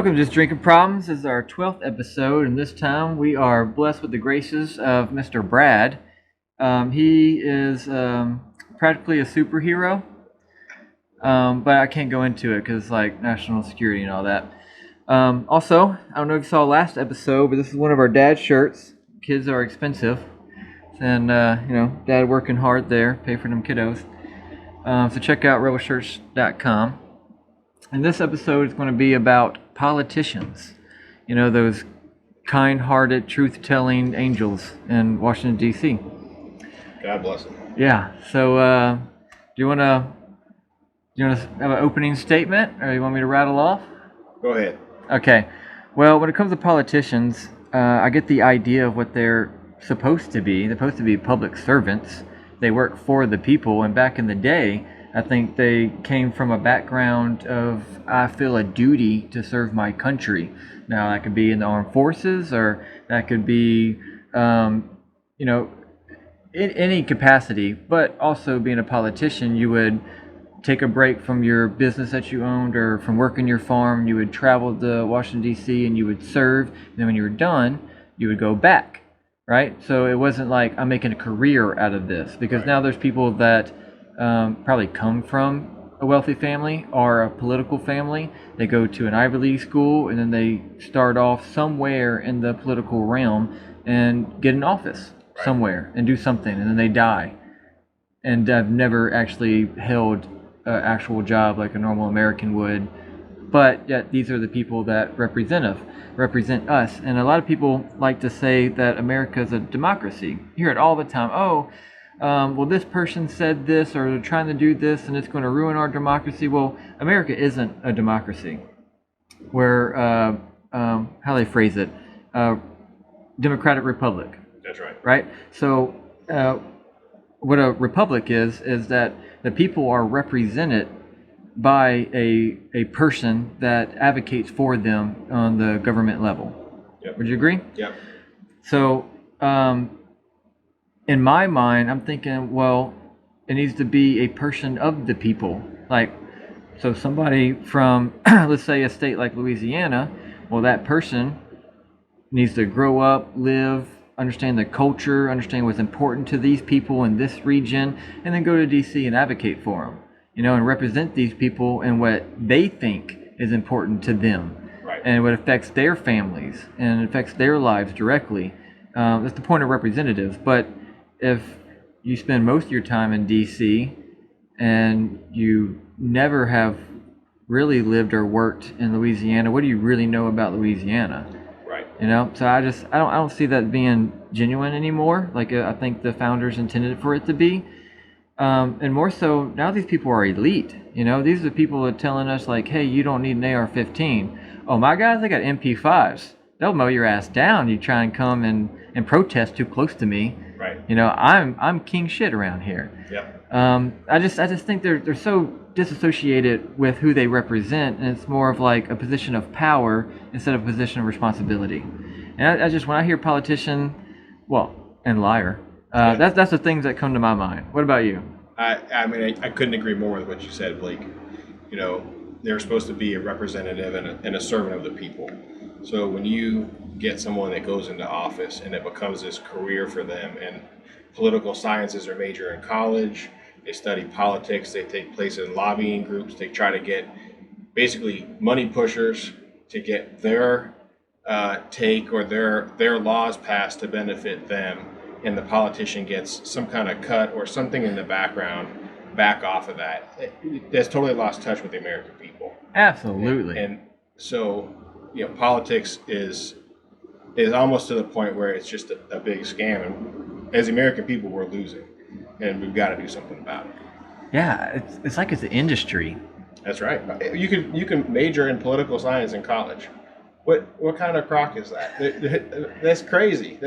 Welcome to Just Drinking Problems. This is our 12th episode, and this time we are blessed with the graces of Mr. Brad. He is practically a superhero, but I can't go into it because like national security and all that. Also, I don't know if you saw last episode, but this is one of our dad shirts. Kids are expensive, and dad working hard there, pay for them kiddos. So check out rebelshirts.com. And this episode is going to be about politicians. You know, those kind-hearted, truth-telling angels in Washington, D.C. God bless them. Yeah. So, do you want to have an opening statement, or you want me to rattle off? Go ahead. Okay. Well, when it comes to politicians, I get the idea of what they're supposed to be. They're supposed to be public servants. They work for the people, and back in the day, I think they came from a background of, I feel a duty to serve my country. Now, that could be in the armed forces, or that could be, in any capacity. But also being a politician, you would take a break from your business that you owned or from working your farm. You would travel to Washington, D.C., and you would serve. And then when you were done, you would go back, right? So it wasn't like I'm making a career out of this, because now there's people that probably come from a wealthy family or a political family. They go to an Ivy League school, and then they start off somewhere in the political realm and get an office somewhere and do something, and then they die. And I've never actually held an actual job like a normal American would. But yet these are the people that represent us. And a lot of people like to say that America is a democracy. You hear it all the time. Well, this person said this, or they're trying to do this, and it's going to ruin our democracy. Well, America isn't a democracy. We're, how they phrase it, democratic republic. That's right. Right? So what a republic is that the people are represented by a person that advocates for them on the government level. Yep. Would you agree? Yep. So, in my mind, I'm thinking, well, it needs to be a person of the people. Like, so somebody from, let's say, a state like Louisiana, well, that person needs to grow up, live, understand the culture, understand what's important to these people in this region, and then go to D.C. and advocate for them, and represent these people in what they think is important to them. Right. And what affects their families and affects their lives directly. That's the point of representatives. But if you spend most of your time in D.C. and you never have really lived or worked in Louisiana, what do you really know about Louisiana? Right. So I don't see that being genuine anymore. Like I think the founders intended for it to be. And more so, now these people are elite. These are the people that are telling us like, hey, you don't need an AR-15. Oh, my guys, they got MP5s. They'll mow your ass down. You try and come and protest too close to me. Right. I'm king shit around here. Yep. I just think they're so disassociated with who they represent, and it's more of like a position of power instead of a position of responsibility. And I just, when I hear politician, and liar, that's the things that come to my mind. What about you? I mean, I couldn't agree more with what you said, Blake. They're supposed to be a representative and a servant of the people. So when you get someone that goes into office and it becomes this career for them, and political science is their major in college, they study politics, they take place in lobbying groups, they try to get basically money pushers to get their take or their laws passed to benefit them, and the politician gets some kind of cut or something in the background back off of that. That's totally lost touch with the American people. Absolutely. And so, politics is almost to the point where it's just a big scam, and as American people, we're losing, and we've got to do something about it. Yeah, it's like it's an industry. That's right. You can major in political science in college. What kind of crock is that? That's crazy.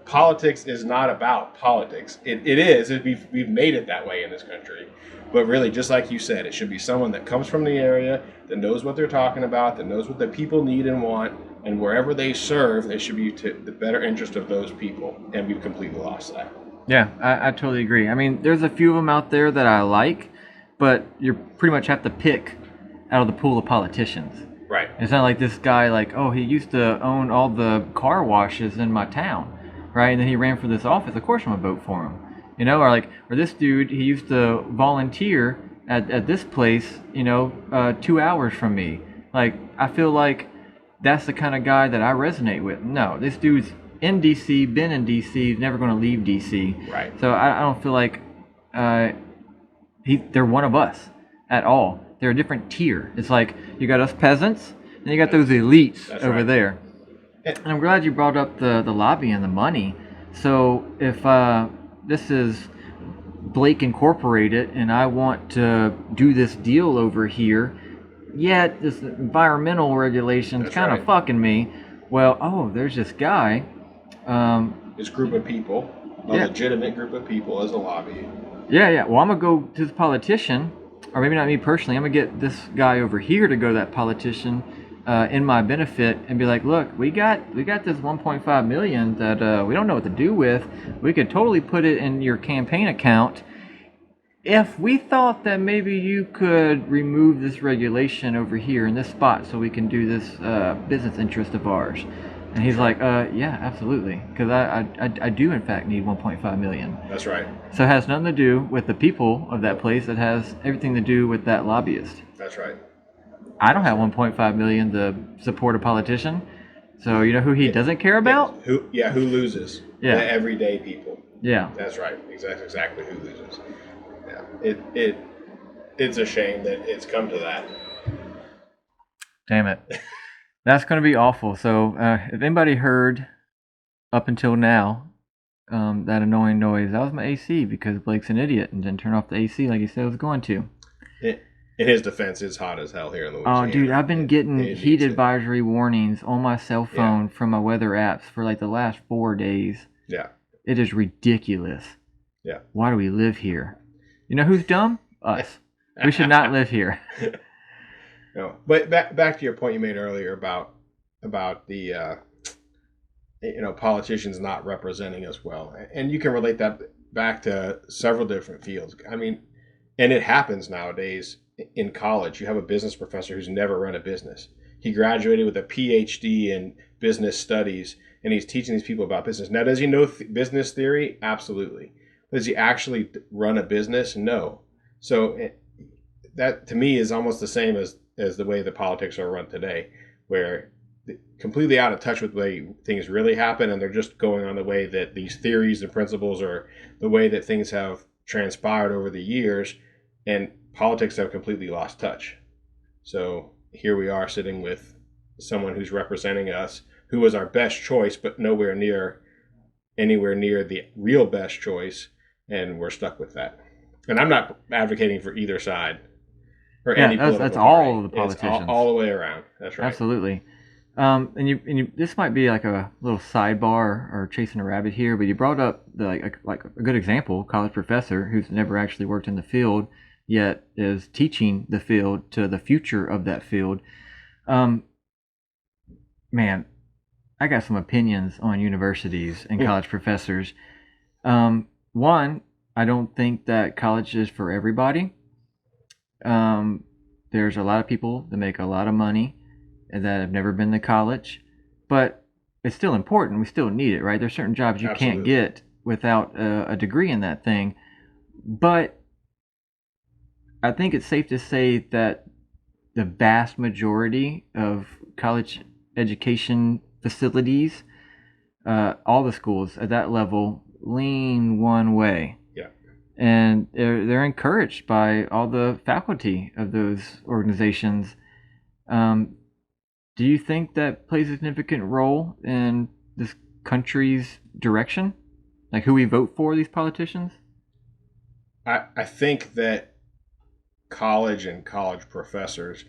Politics is not about politics. It is. We've made it that way in this country. But really, just like you said, it should be someone that comes from the area, that knows what they're talking about, that knows what the people need and want, and wherever they serve, it should be to the better interest of those people. And we've completely lost that. Yeah, I totally agree. I mean, there's a few of them out there that I like, but you pretty much have to pick out of the pool of politicians. Right. It's not like this guy, like, oh, he used to own all the car washes in my town, right? And then he ran for this office. Of course, I'm gonna vote for him. Or this dude, he used to volunteer at this place, 2 hours from me. Like, I feel like that's the kind of guy that I resonate with. No, this dude's in DC, been in DC, never going to leave DC. Right. So I don't feel like uh, they're one of us at all. They're a different tier. It's like you got us peasants, and you got those elites That's over right. there. And I'm glad you brought up the lobby and the money. So if this is Blake Incorporated and I want to do this deal over here, yet this environmental regulation's That's kind of right. fucking me. Well, oh, there's this guy. This group of people, a Yeah. legitimate group of people as a lobby. Yeah. Well, I'm gonna go to the politician, or maybe not me personally. I'm gonna get this guy over here to go to that politician in my benefit and be like, look, we got this 1.5 million that we don't know what to do with. We could totally put it in your campaign account. If we thought that maybe you could remove this regulation over here in this spot so we can do this business interest of ours. And he's like, yeah, absolutely. Because I do, in fact, need 1.5 million. That's right. So it has nothing to do with the people of that place. It has everything to do with that lobbyist. That's right. I don't have 1.5 million to support a politician. So you know who he doesn't care about? Who loses? Yeah. The everyday people. Yeah. That's right. Exactly who loses. Yeah. It's a shame that it's come to that. Damn it. That's going to be awful. So if anybody heard up until now that annoying noise, that was my AC because Blake's an idiot and didn't turn off the AC like he said he was going to. In his defense, it's hot as hell here in Louisiana. Oh, dude, I've been getting heat advisory warnings on my cell phone from my weather apps for like the last 4 days. Yeah. It is ridiculous. Yeah. Why do we live here? You know who's dumb? Us. We should not live here. No, but back to your point you made earlier about the politicians not representing us well, and you can relate that back to several different fields. I mean, and it happens nowadays in college. You have a business professor who's never run a business. He graduated with a PhD in business studies, and he's teaching these people about business. Now, does he know business theory? Absolutely. Does he actually run a business? No. So that to me is almost the same as the way the politics are run today, where completely out of touch with the way things really happen, and they're just going on the way that these theories and principles or the way that things have transpired over the years, and politics have completely lost touch. So here we are sitting with someone who's representing us, who was our best choice, but anywhere near the real best choice, and we're stuck with that. And I'm not advocating for either side or any political that's party. all of the politicians. It's all the way around. That's right. Absolutely. And you this might be like a little sidebar or chasing a rabbit here, but you brought up like a good example, college professor who's never actually worked in the field yet is teaching the field to the future of that field. Man, I got some opinions on universities and college professors. One, I don't think that college is for everybody. There's a lot of people that make a lot of money and that have never been to college, but it's still important. We still need it, right? There's certain jobs you Absolutely. can't get without a degree in that thing. But I think it's safe to say that the vast majority of college education facilities, all the schools at that level, lean one way. Yeah. And they're encouraged by all the faculty of those organizations. Do you think that plays a significant role in this country's direction? Like who we vote for, these politicians? I think that college and college professors,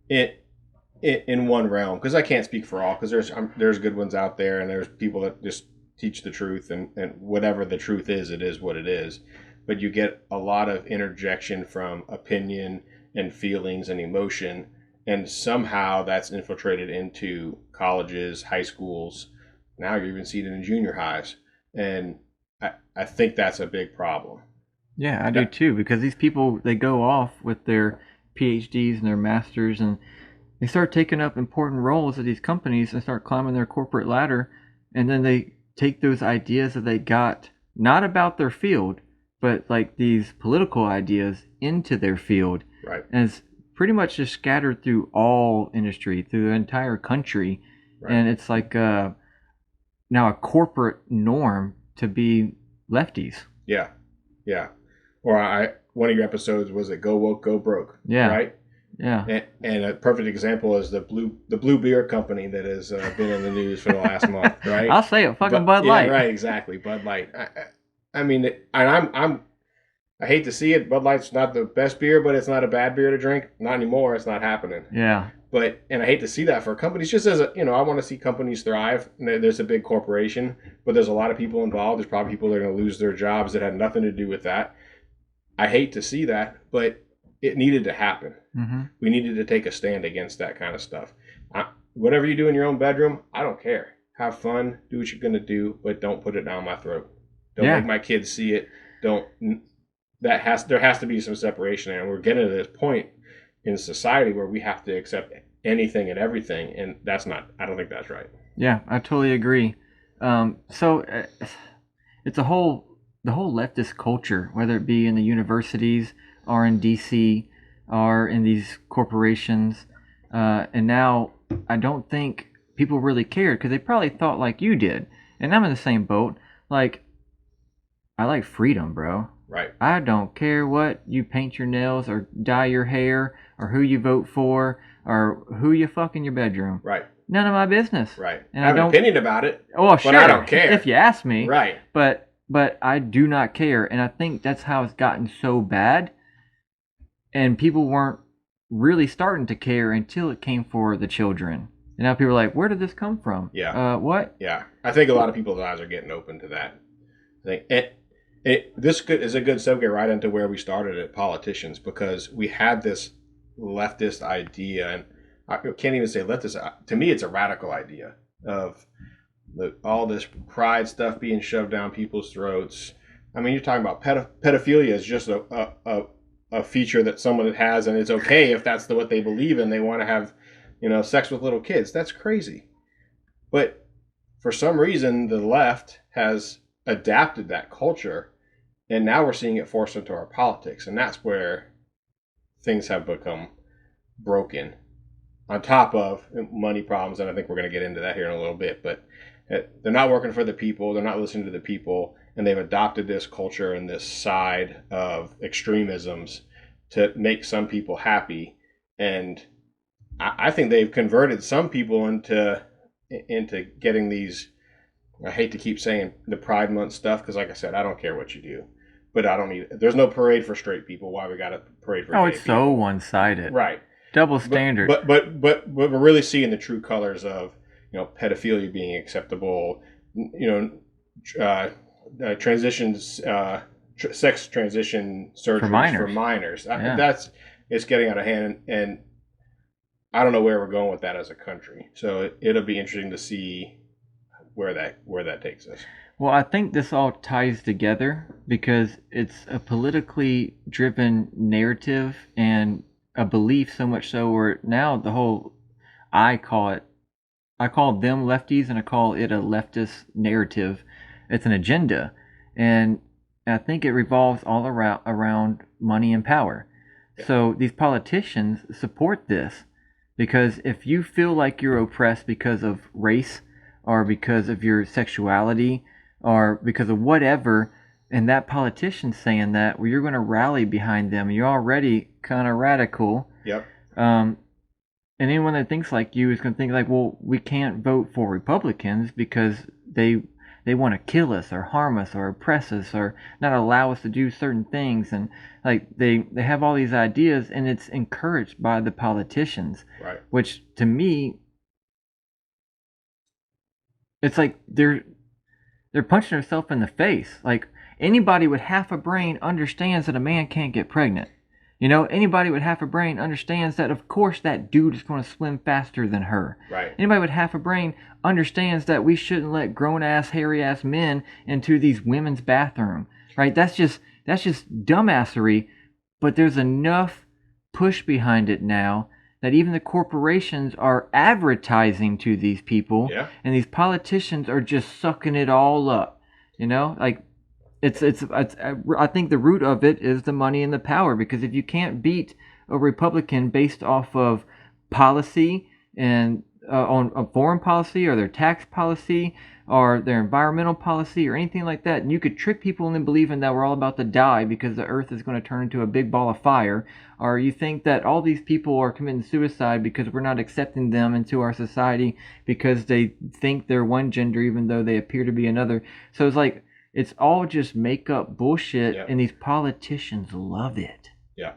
in one realm, because I can't speak for all, because there's good ones out there, and there's people that just teach the truth, and whatever the truth is, it is what it is. But you get a lot of interjection from opinion and feelings and emotion, and somehow that's infiltrated into colleges, high schools. Now you're even seeing it in junior highs, and I think that's a big problem. Yeah, I do too, because these people, they go off with their PhDs and their masters, and They start taking up important roles at these companies and start climbing their corporate ladder, and then they take those ideas that they got not about their field, but like these political ideas into their field, Right. and it's pretty much just scattered through all industry, through the entire country, Right. and it's like now a corporate norm to be lefties. Yeah. Yeah. Or one of your episodes was it Go Woke, Go Broke. Yeah. Right. Yeah. And a perfect example is the blue beer company that has been in the news for the last month. Right. I'll say it, fucking Bud Light. Yeah. Right. Exactly. Bud Light. I mean, and I hate to see it. Bud Light's not the best beer, but it's not a bad beer to drink. Not anymore. It's not happening. Yeah. And I hate to see that for companies. Just as I want to see companies thrive. There's a big corporation, but there's a lot of people involved. There's probably people that are going to lose their jobs that had nothing to do with that. I hate to see that, but it needed to happen. Mm-hmm. We needed to take a stand against that kind of stuff. Whatever you do in your own bedroom, I don't care. Have fun, do what you're going to do, but don't put it down my throat. Don't make my kids see it. There has to be some separation, and we're getting to this point in society where we have to accept anything and everything, and I don't think that's right. Yeah, I totally agree. So it's the whole leftist culture, whether it be in the universities or in DC or in these corporations, and now I don't think people really cared because they probably thought like you did, and I'm in the same boat. Like, I like freedom, bro. Right. I don't care what you paint your nails or dye your hair or who you vote for or who you fuck in your bedroom. Right. None of my business. Right. And I have an opinion about it. Oh, sure. But I don't care. If you ask me. Right. But I do not care. And I think that's how it's gotten so bad. And people weren't really starting to care until it came for the children. And now people are like, where did this come from? Yeah. What? Yeah. I think a lot of people's eyes are getting open to that. I think this is a good segue right into where we started at politicians, because we had this leftist idea, and I can't even say leftist. To me, it's a radical idea of all this pride stuff being shoved down people's throats. I mean, you're talking about pedophilia is just a feature that someone has, and it's okay if that's what they believe in. They want to have, sex with little kids. That's crazy. But for some reason, the left has adapted that culture, and now we're seeing it forced into our politics, and that's where things have become broken, on top of money problems, and I think we're going to get into that here in a little bit. But they're not working for the people, they're not listening to the people, and they've adopted this culture and this side of extremisms to make some people happy. And I think they've converted some people into getting these, I hate to keep saying the Pride Month stuff, because like I said, I don't care what you do, but I don't need. There's no parade for straight people. Why we got a parade for? Oh, gay it's people? so one-sided. Right. Double standard. But we're really seeing the true colors of pedophilia being acceptable. Transitions, sex transition surgeries for minors. Yeah. It's getting out of hand, and I don't know where we're going with that as a country. So it'll be interesting to see where that takes us. Well, I think this all ties together because it's a politically driven narrative and a belief, so much so where now the whole, I call them lefties, and I call it a leftist narrative. It's an agenda, and I think it revolves all around money and power. Yeah. So these politicians support this because if you feel like you're oppressed because of race or because of your sexuality or because of whatever, and that politician's saying that, well, you're going to rally behind them. You're already kind of radical. Yep. And anyone that thinks like you is going to think like, well, we can't vote for Republicans because they want to kill us or harm us or oppress us or not allow us to do certain things. And like they have all these ideas, and it's encouraged by the politicians. Right. Which to me, it's like they're punching themselves in the face. Like anybody with half a brain understands that a man can't get pregnant. Anybody with half a brain understands that, of course, that dude is going to swim faster than her. Right. Anybody with half a brain understands that we shouldn't let grown-ass, hairy-ass men into these women's bathroom. Right? That's just dumbassery, but there's enough push behind it now that even the corporations are advertising to these people, Yeah. and these politicians are just sucking it all up. You know, like it's I think the root of it is the money and the power, because if you can't beat a Republican based off of policy and on foreign policy or their tax policy or their environmental policy or anything like that, and you could trick people into believing that we're all about to die because the earth is going to turn into a big ball of fire, or you think that all these people are committing suicide because we're not accepting them into our society because they think they're one gender even though they appear to be another. So it's like, it's all just make up bullshit, Yeah. and these politicians love it. Yeah.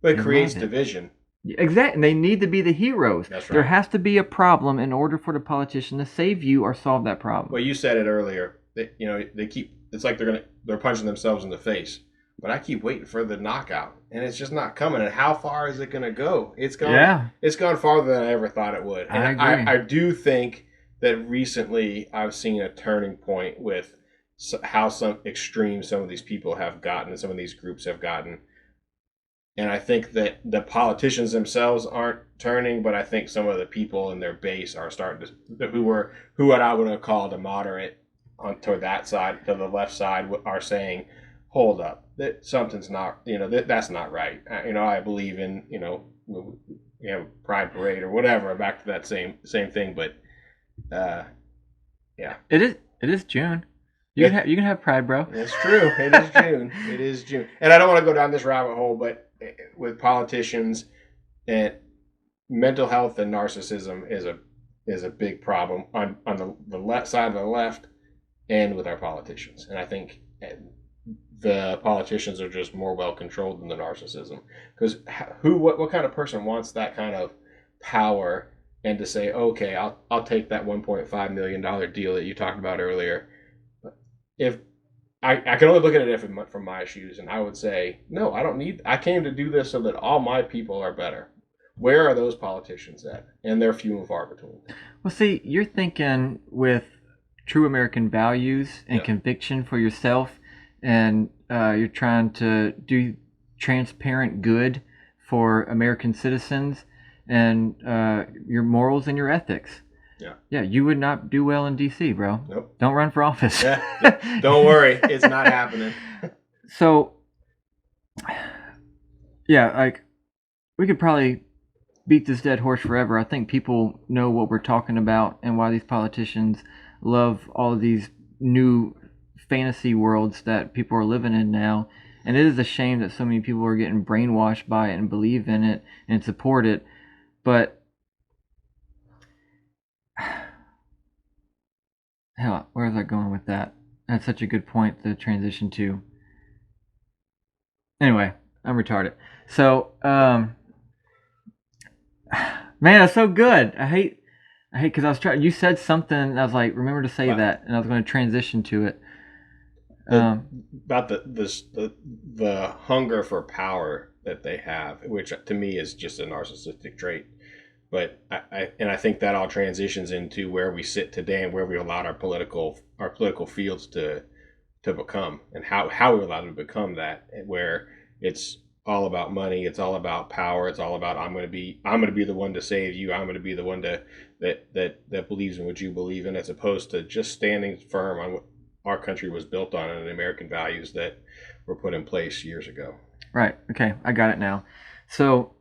But it They creates love it. division. Exactly. And they need to be the heroes. That's There right. has to be a problem in order for the politician to save you or solve that problem. Well, you said it earlier. They keep. It's like they're punching themselves in the face. But I keep waiting for the knockout, and it's just not coming. And how far is it going to go? It's gone. Yeah. It's gone farther than I ever thought it would. And I agree. I do think that recently I've seen a turning point with how some extreme some of these people have gotten, and some of these groups have gotten. And I think that the politicians themselves aren't turning, but I think some of the people in their base are starting to, who what I would have called a moderate on toward that side, to the left side, are saying, hold up, that something's not, that's not right. I believe in, Pride Parade or whatever, back to that same thing. But yeah, It is June. You can have pride, bro. it's true. It is June. It is June. And I don't want to go down this rabbit hole, but with politicians, and mental health and narcissism is a big problem on the left side of the left, and with our politicians. And I think the politicians are just more well controlled than the narcissism, because what kind of person wants that kind of power, and to say, okay, I'll take that $1.5 million deal that you talked about earlier. If I can only look at it from my shoes, and I would say, no, I don't need. I came to do this so that all my people are better. Where are those politicians at? And they're few and far between. Well, see, you're thinking with true American values and Yeah. conviction for yourself, and you're trying to do transparent good for American citizens, and your morals and your ethics. Yeah. Yeah, you would not do well in D.C., bro. Nope. Don't run for office. Yeah. Don't worry, it's not happening. So, yeah, like, we could probably beat this dead horse forever. I think people know what we're talking about and why these politicians love all of these new fantasy worlds that people are living in now. And it is a shame that so many people are getting brainwashed by it and believe in it and support it. But hell, where was I going with that? That's such a good point to transition to. Anyway, I'm retarded. So, man, that's so good. I hate because I was trying. You said something, and I was like, remember to say What? that, and I was going to transition to it. About the hunger for power that they have, which to me is just a narcissistic trait. But I think that all transitions into where we sit today and where we allowed our political fields to become, and how we allowed them to become that, where it's all about money, it's all about power, it's all about I'm going to be the one to save you, I'm going to be the one that believes in what you believe in, as opposed to just standing firm on what our country was built on and the American values that were put in place years ago. Right. Okay, I got it now. So,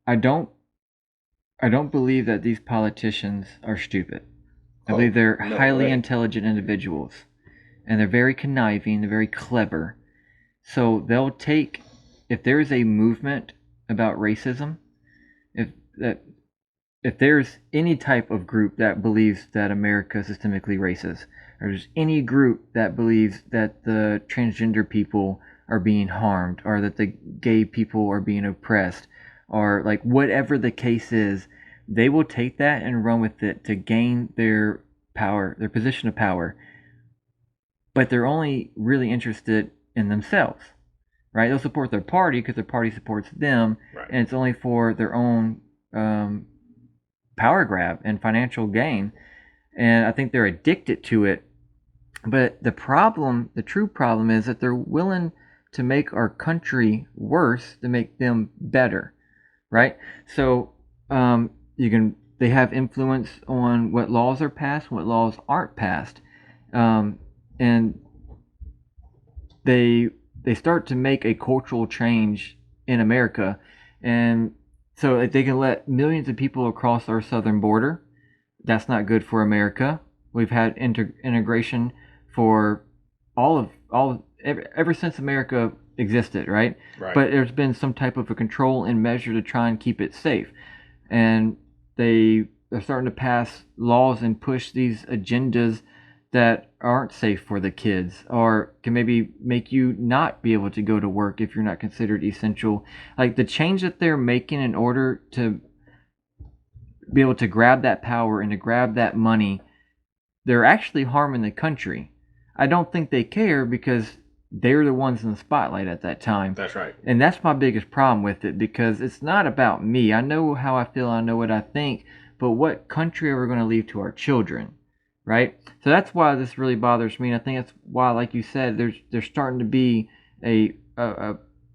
I don't believe that these politicians are stupid. I believe they're no highly way. intelligent individuals, and they're very conniving, they're very clever. So they'll take, if there is a movement about racism, if there's any type of group that believes that America is systemically racist, or there's any group that believes that the transgender people are being harmed, or that the gay people are being oppressed, or like whatever the case is, they will take that and run with it to gain their power, their position of power. But they're only really interested in themselves, right? They'll support their party because their party supports them, Right. and it's only for their own power grab and financial gain. And I think they're addicted to it. But the true problem is that they're willing to make our country worse to make them better, right? So they have influence on what laws are passed, what laws aren't passed, and they they start to make a cultural change in America, and so if they can let millions of people across our southern border. That's not good for America. We've had integration for ever since America existed, right? Right. But there's been some type of a control and measure to try and keep it safe, and they're starting to pass laws and push these agendas that aren't safe for the kids or can maybe make you not be able to go to work if you're not considered essential. Like the change that they're making in order to be able to grab that power and to grab that money, they're actually harming the country. I don't think they care because they're the ones in the spotlight at that time. That's right. And that's my biggest problem with it because it's not about me. I know how I feel, I know what I think, but what country are we going to leave to our children, right? So that's why this really bothers me. And I think that's why, like you said, there's starting to be a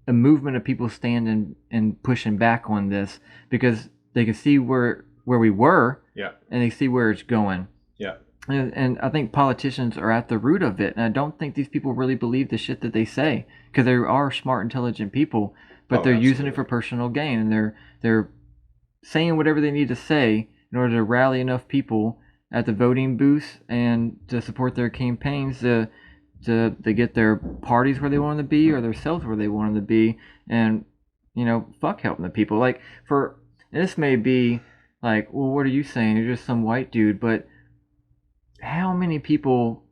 movement of people standing and pushing back on this because they can see where we were, yeah, and they see where it's going. Yeah. And I think politicians are at the root of it. And I don't think these people really believe the shit that they say because they are smart, intelligent people, but they're absolutely. using it for personal gain. And they're saying whatever they need to say in order to rally enough people at the voting booths and to support their campaigns to get their parties where they want them to be or their selves where they want them to be. And, fuck helping the people. Like, this may be like, well, what are you saying? You're just some white dude. But how many people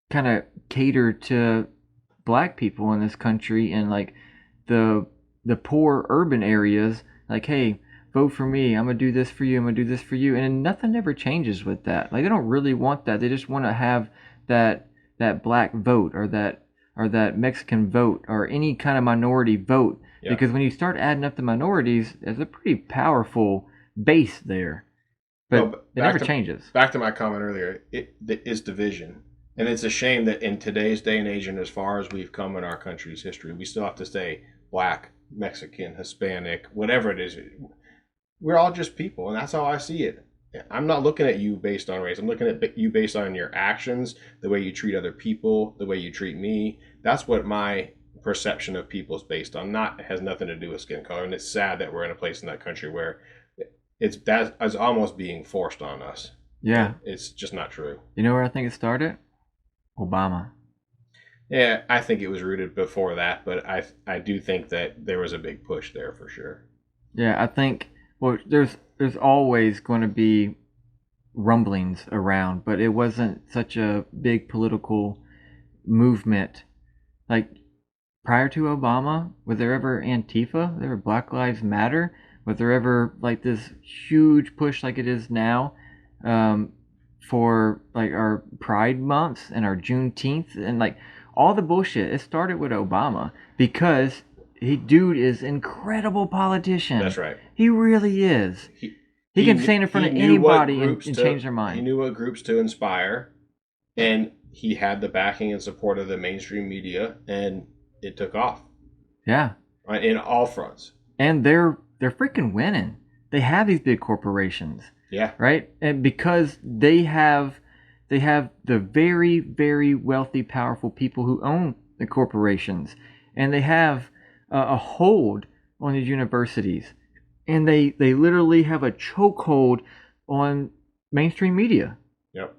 kind of cater to black people in this country and like the poor urban areas? Like, hey, vote for me. I'm gonna do this for you. I'm gonna do this for you. And nothing ever changes with that. Like, they don't really want that. They just want to have that black vote or that Mexican vote or any kind of minority vote. Yeah. Because when you start adding up the minorities, there's a pretty powerful base there, but it never changes. Back to my comment earlier, it's division, and it's a shame that in today's day and age, and as far as we've come in our country's history, we still have to stay black, Mexican, Hispanic, whatever it is. We're all just people, and that's how I see it. I'm not looking at you based on race. I'm looking at you based on your actions, the way you treat other people, the way you treat me. That's what my perception of people is based on. It has nothing to do with skin color, and it's sad that we're in a place in that country where it's almost being forced on us. Yeah. It's just not true. You know where I think it started? Obama. Yeah, I think it was rooted before that, but I do think that there was a big push there for sure. Yeah, I think, well, there's always going to be rumblings around, but it wasn't such a big political movement. Like, prior to Obama, was there ever Antifa? Was there ever Black Lives Matter? Was there ever like this huge push like it is now for like our Pride months and our Juneteenth and like all the bullshit? It started with Obama because dude is incredible politician. That's right. He really is. He can stand in front of anybody and change their mind. He knew what groups to inspire, and he had the backing and support of the mainstream media, and it took off. Yeah. In all fronts. And they're freaking winning. They have these big corporations. Yeah. Right? And because they have the very, very wealthy, powerful people who own the corporations. And they have a hold on these universities. And they literally have a chokehold on mainstream media. Yep.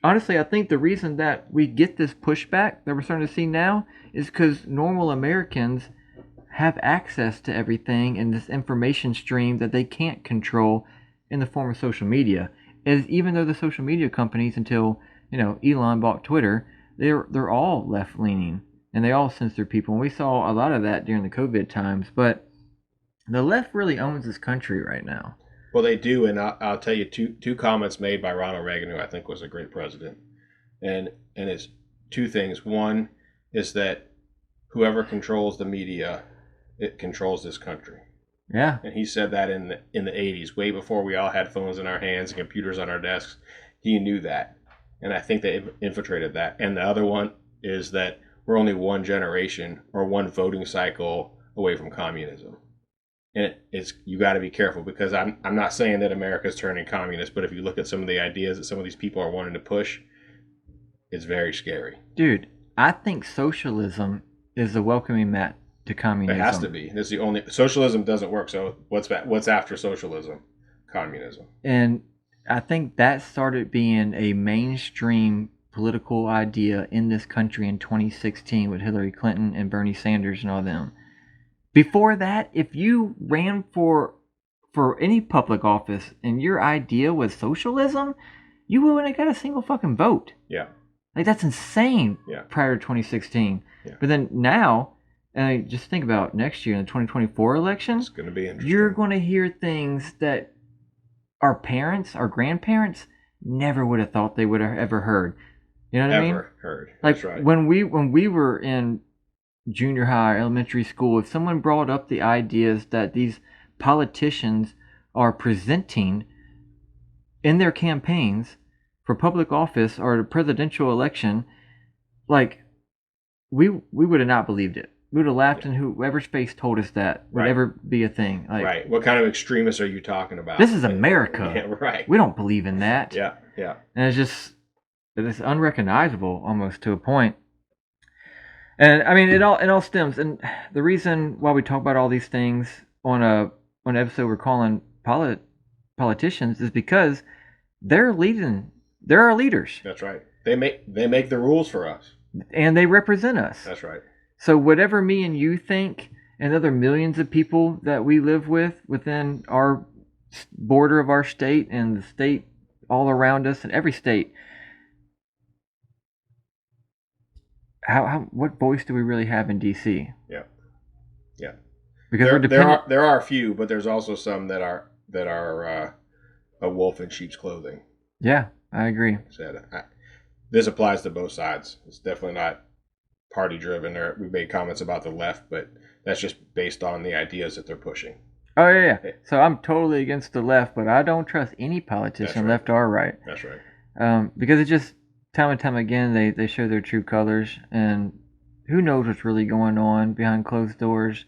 Honestly, I think the reason that we get this pushback that we're starting to see now is because normal Americans have access to everything in this information stream that they can't control in the form of social media. As even though the social media companies, until Elon bought Twitter, they're all left leaning and they all censor people. And we saw a lot of that during the COVID times. But the left really owns this country right now. Well, they do, and I'll tell you two comments made by Ronald Reagan, who I think was a great president, and it's two things. One is that whoever controls the media, it controls this country. Yeah. And he said that in the 80s, way before we all had phones in our hands and computers on our desks. He knew that. And I think they infiltrated that. And the other one is that we're only one generation or one voting cycle away from communism. And you got to be careful, because I'm not saying that America's turning communist, but if you look at some of the ideas that some of these people are wanting to push, it's very scary. Dude, I think socialism is a welcoming mat to communism. It has to be. That's the only. Socialism doesn't work. So what's after socialism? Communism. And I think that started being a mainstream political idea in this country in 2016 with Hillary Clinton and Bernie Sanders and all them. Before that, if you ran for any public office and your idea was socialism, you wouldn't have got a single fucking vote. Yeah. Like, that's insane. Yeah. Prior to 2016. Yeah. But then now, and just think about next year in the 2024 election, it's going to be interesting. You're going to hear things that our parents, our grandparents, never would have thought they would have ever heard. You know what I mean? Ever heard. Like, that's right. when we were in junior high, elementary school, if someone brought up the ideas that these politicians are presenting in their campaigns for public office or the presidential election, like, we would have not believed it. We would have laughed, and whoever's face told us that would ever be a thing. Like, right. What kind of extremists are you talking about? This is America. Yeah, right. We don't believe in that. Yeah, yeah. And it's unrecognizable almost to a point. And I mean, it all stems, and the reason why we talk about all these things on an episode we're calling politicians is because they're our leaders. That's right. They make the rules for us, and they represent us. That's right. So whatever me and you think, and other millions of people that we live with within our border of our state and the state all around us, and every state, what voice do we really have in DC? Yeah, yeah. Because we're dependent. There are a few, but there's also some that are a wolf in sheep's clothing. Yeah, I agree. This applies to both sides. It's definitely not party driven. We made comments about the left, but that's just based on the ideas that they're pushing. Oh yeah. So I'm totally against the left, but I don't trust any politician, left or right. That's right. Because it just time and time again they show their true colors, and who knows what's really going on behind closed doors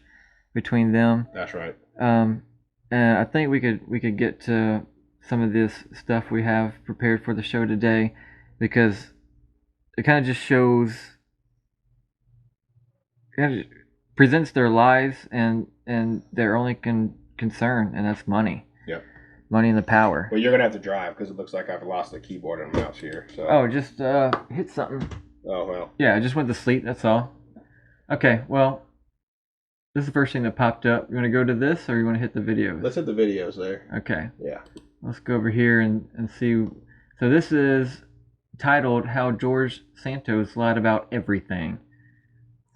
between them. That's right. And I think we could get to some of this stuff we have prepared for the show today, because it kind of just shows, it presents their lies and their only concern, and that's money. Yep. Money and the power. Well, you're gonna have to drive, because it looks like I've lost the keyboard and mouse here. So. Oh, just hit something. Oh well. Yeah, I just went to sleep. That's all. Okay. Well, this is the first thing that popped up. You want to go to this, or you want to hit the videos? Let's hit the videos there. Okay. Yeah. Let's go over here and see. So this is titled "How George Santos Lied About Everything."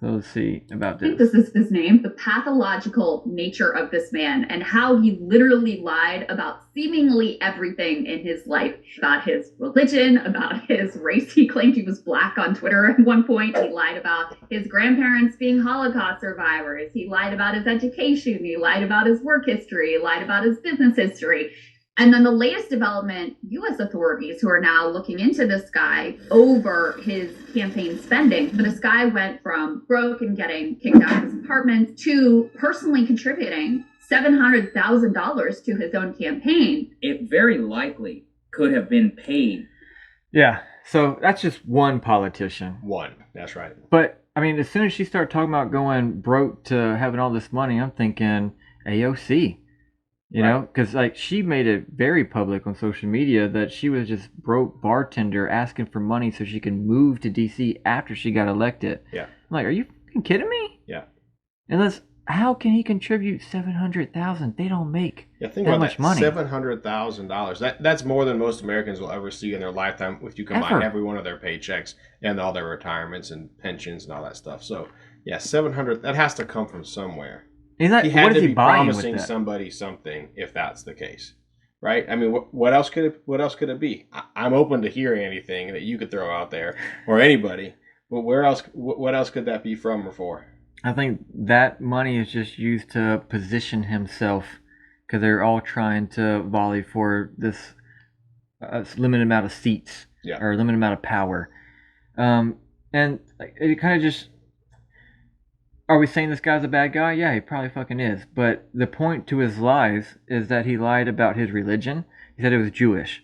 So let's see about this. I think this is his name. The pathological nature of this man, and how he literally lied about seemingly everything in his life, about his religion, about his race. He claimed he was black on Twitter at one point. He lied about his grandparents being Holocaust survivors. He lied about his education. He lied about his work history. He lied about his business history. And then the latest development, U.S. authorities who are now looking into this guy over his campaign spending. But this guy went from broke and getting kicked out of his apartment to personally contributing $700,000 to his own campaign. It very likely could have been paid. Yeah, so that's just one politician. One, that's right. But, I mean, as soon as she started talking about going broke to having all this money, I'm thinking AOC. You know, because like she made it very public on social media that she was just broke bartender asking for money so she could move to DC after she got elected. Yeah. I'm like, are you fucking kidding me? Yeah. Unless, how can he contribute $700,000? They don't make think that about much that. money. $700,000. That's more than most Americans will ever see in their lifetime if you combine every one of their paychecks and all their retirements and pensions and all that stuff. So yeah, 700. That has to come from somewhere. He had to be promising somebody something if that's the case, right? I mean, what else could it be? I'm open to hearing anything that you could throw out there, or anybody. But where else? What else could that be from or for? I think that money is just used to position himself, because they're all trying to volley for this limited amount of seats or limited amount of power. And like, it kind of just, are we saying this guy's a bad guy? Yeah, he probably fucking is. But the point to his lies is that he lied about his religion. He said it was Jewish.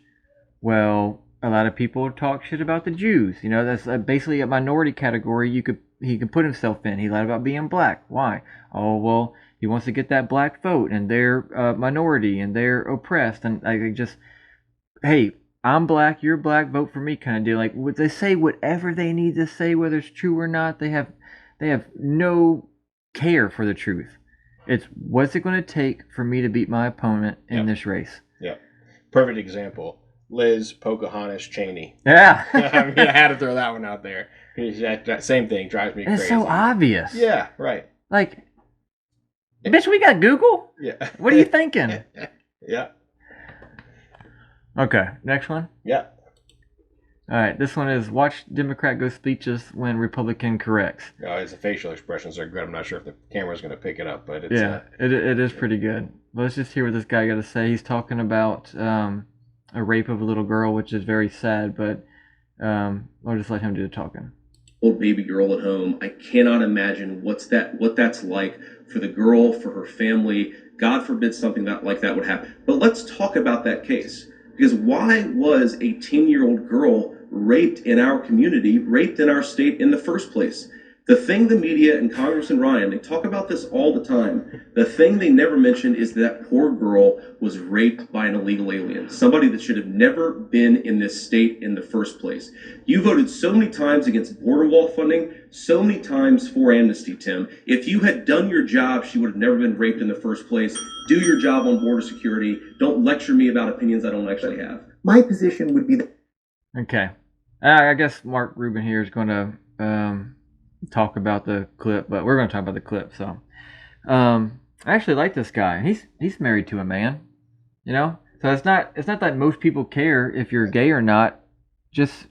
Well, a lot of people talk shit about the Jews. You know, that's basically a minority category he could put himself in. He lied about being black. Why? Oh, well, he wants to get that black vote, and they're minority, and they're oppressed, and like just, hey, I'm black, you're black, vote for me, kind of deal. Like, would they say whatever they need to say, whether it's true or not? They have no care for the truth. It's what's it going to take for me to beat my opponent in this race? Yeah. Perfect example. Liz Pocahontas Cheney. Yeah. I mean, I had to throw that one out there. That same thing drives me crazy. It's so obvious. Yeah, right. Like, bitch, we got Google? Yeah. What are you thinking? Yeah. Okay, next one. Yeah. All right, this one is watch Democrat go speechless when Republican corrects. His facial expressions are good. I'm not sure if the camera's going to pick it up, but it's it is pretty good. But let's just hear what this guy got to say. He's talking about a rape of a little girl, which is very sad, but I'll just let him do the talking. Old baby girl at home. I cannot imagine what that's like for the girl, for her family. God forbid something like that would happen. But let's talk about that case. Because why was a 10-year-old girl raped in our community, raped in our state in the first place? The thing the media and Congressman Ryan, they talk about this all the time. The thing they never mention is that poor girl was raped by an illegal alien, somebody that should have never been in this state in the first place. You voted so many times against border wall funding, so many times for amnesty, Tim. If you had done your job, she would have never been raped in the first place. Do your job on border security. Don't lecture me about opinions I don't actually have. My position would be that. Okay. I guess Mark Rubin here is going to talk about the clip, but we're going to talk about the clip. So, I actually like this guy. He's married to a man, you know. So it's not that most people care if you're gay or not. Just,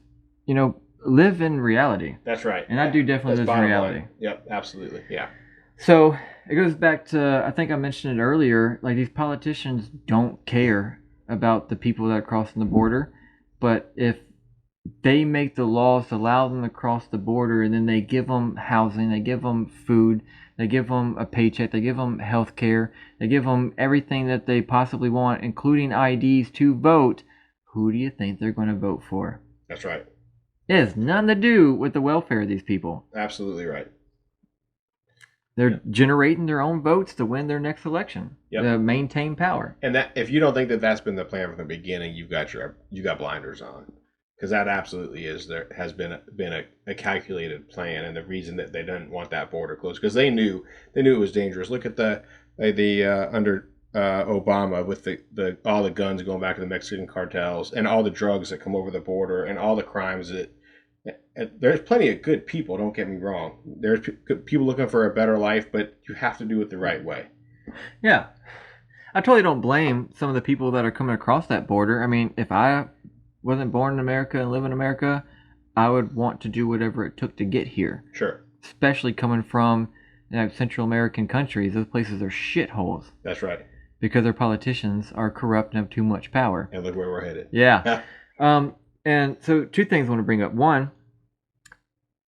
you know, live in reality. That's right. And I do definitely live in reality. Line. Yep, absolutely. Yeah. So it goes back to, I think I mentioned it earlier, like these politicians don't care about the people that are crossing the border, but if they make the laws to allow them to cross the border, and then they give them housing, they give them food, they give them a paycheck, they give them health care, they give them everything that they possibly want, including IDs to vote, who do you think they're going to vote for? That's right. It has nothing to do with the welfare of these people. Absolutely right. They're generating their own votes to win their next election, to maintain power. And that, if you don't think that that's been the plan from the beginning, you got blinders on, because that absolutely is. There has been a calculated plan, and the reason that they didn't want that border closed, because they knew it was dangerous. Look at the under Obama with the all the guns going back to the Mexican cartels, and all the drugs that come over the border, and all the crimes that. There's plenty of good people, don't get me wrong. There's people looking for a better life, but you have to do it the right way. Yeah. I totally don't blame some of the people that are coming across that border. I mean, if I wasn't born in America and live in America, I would want to do whatever it took to get here. Sure. Especially coming from Central American countries. Those places are shitholes. That's right. Because their politicians are corrupt and have too much power. And look where we're headed. Yeah. And so two things I want to bring up. One,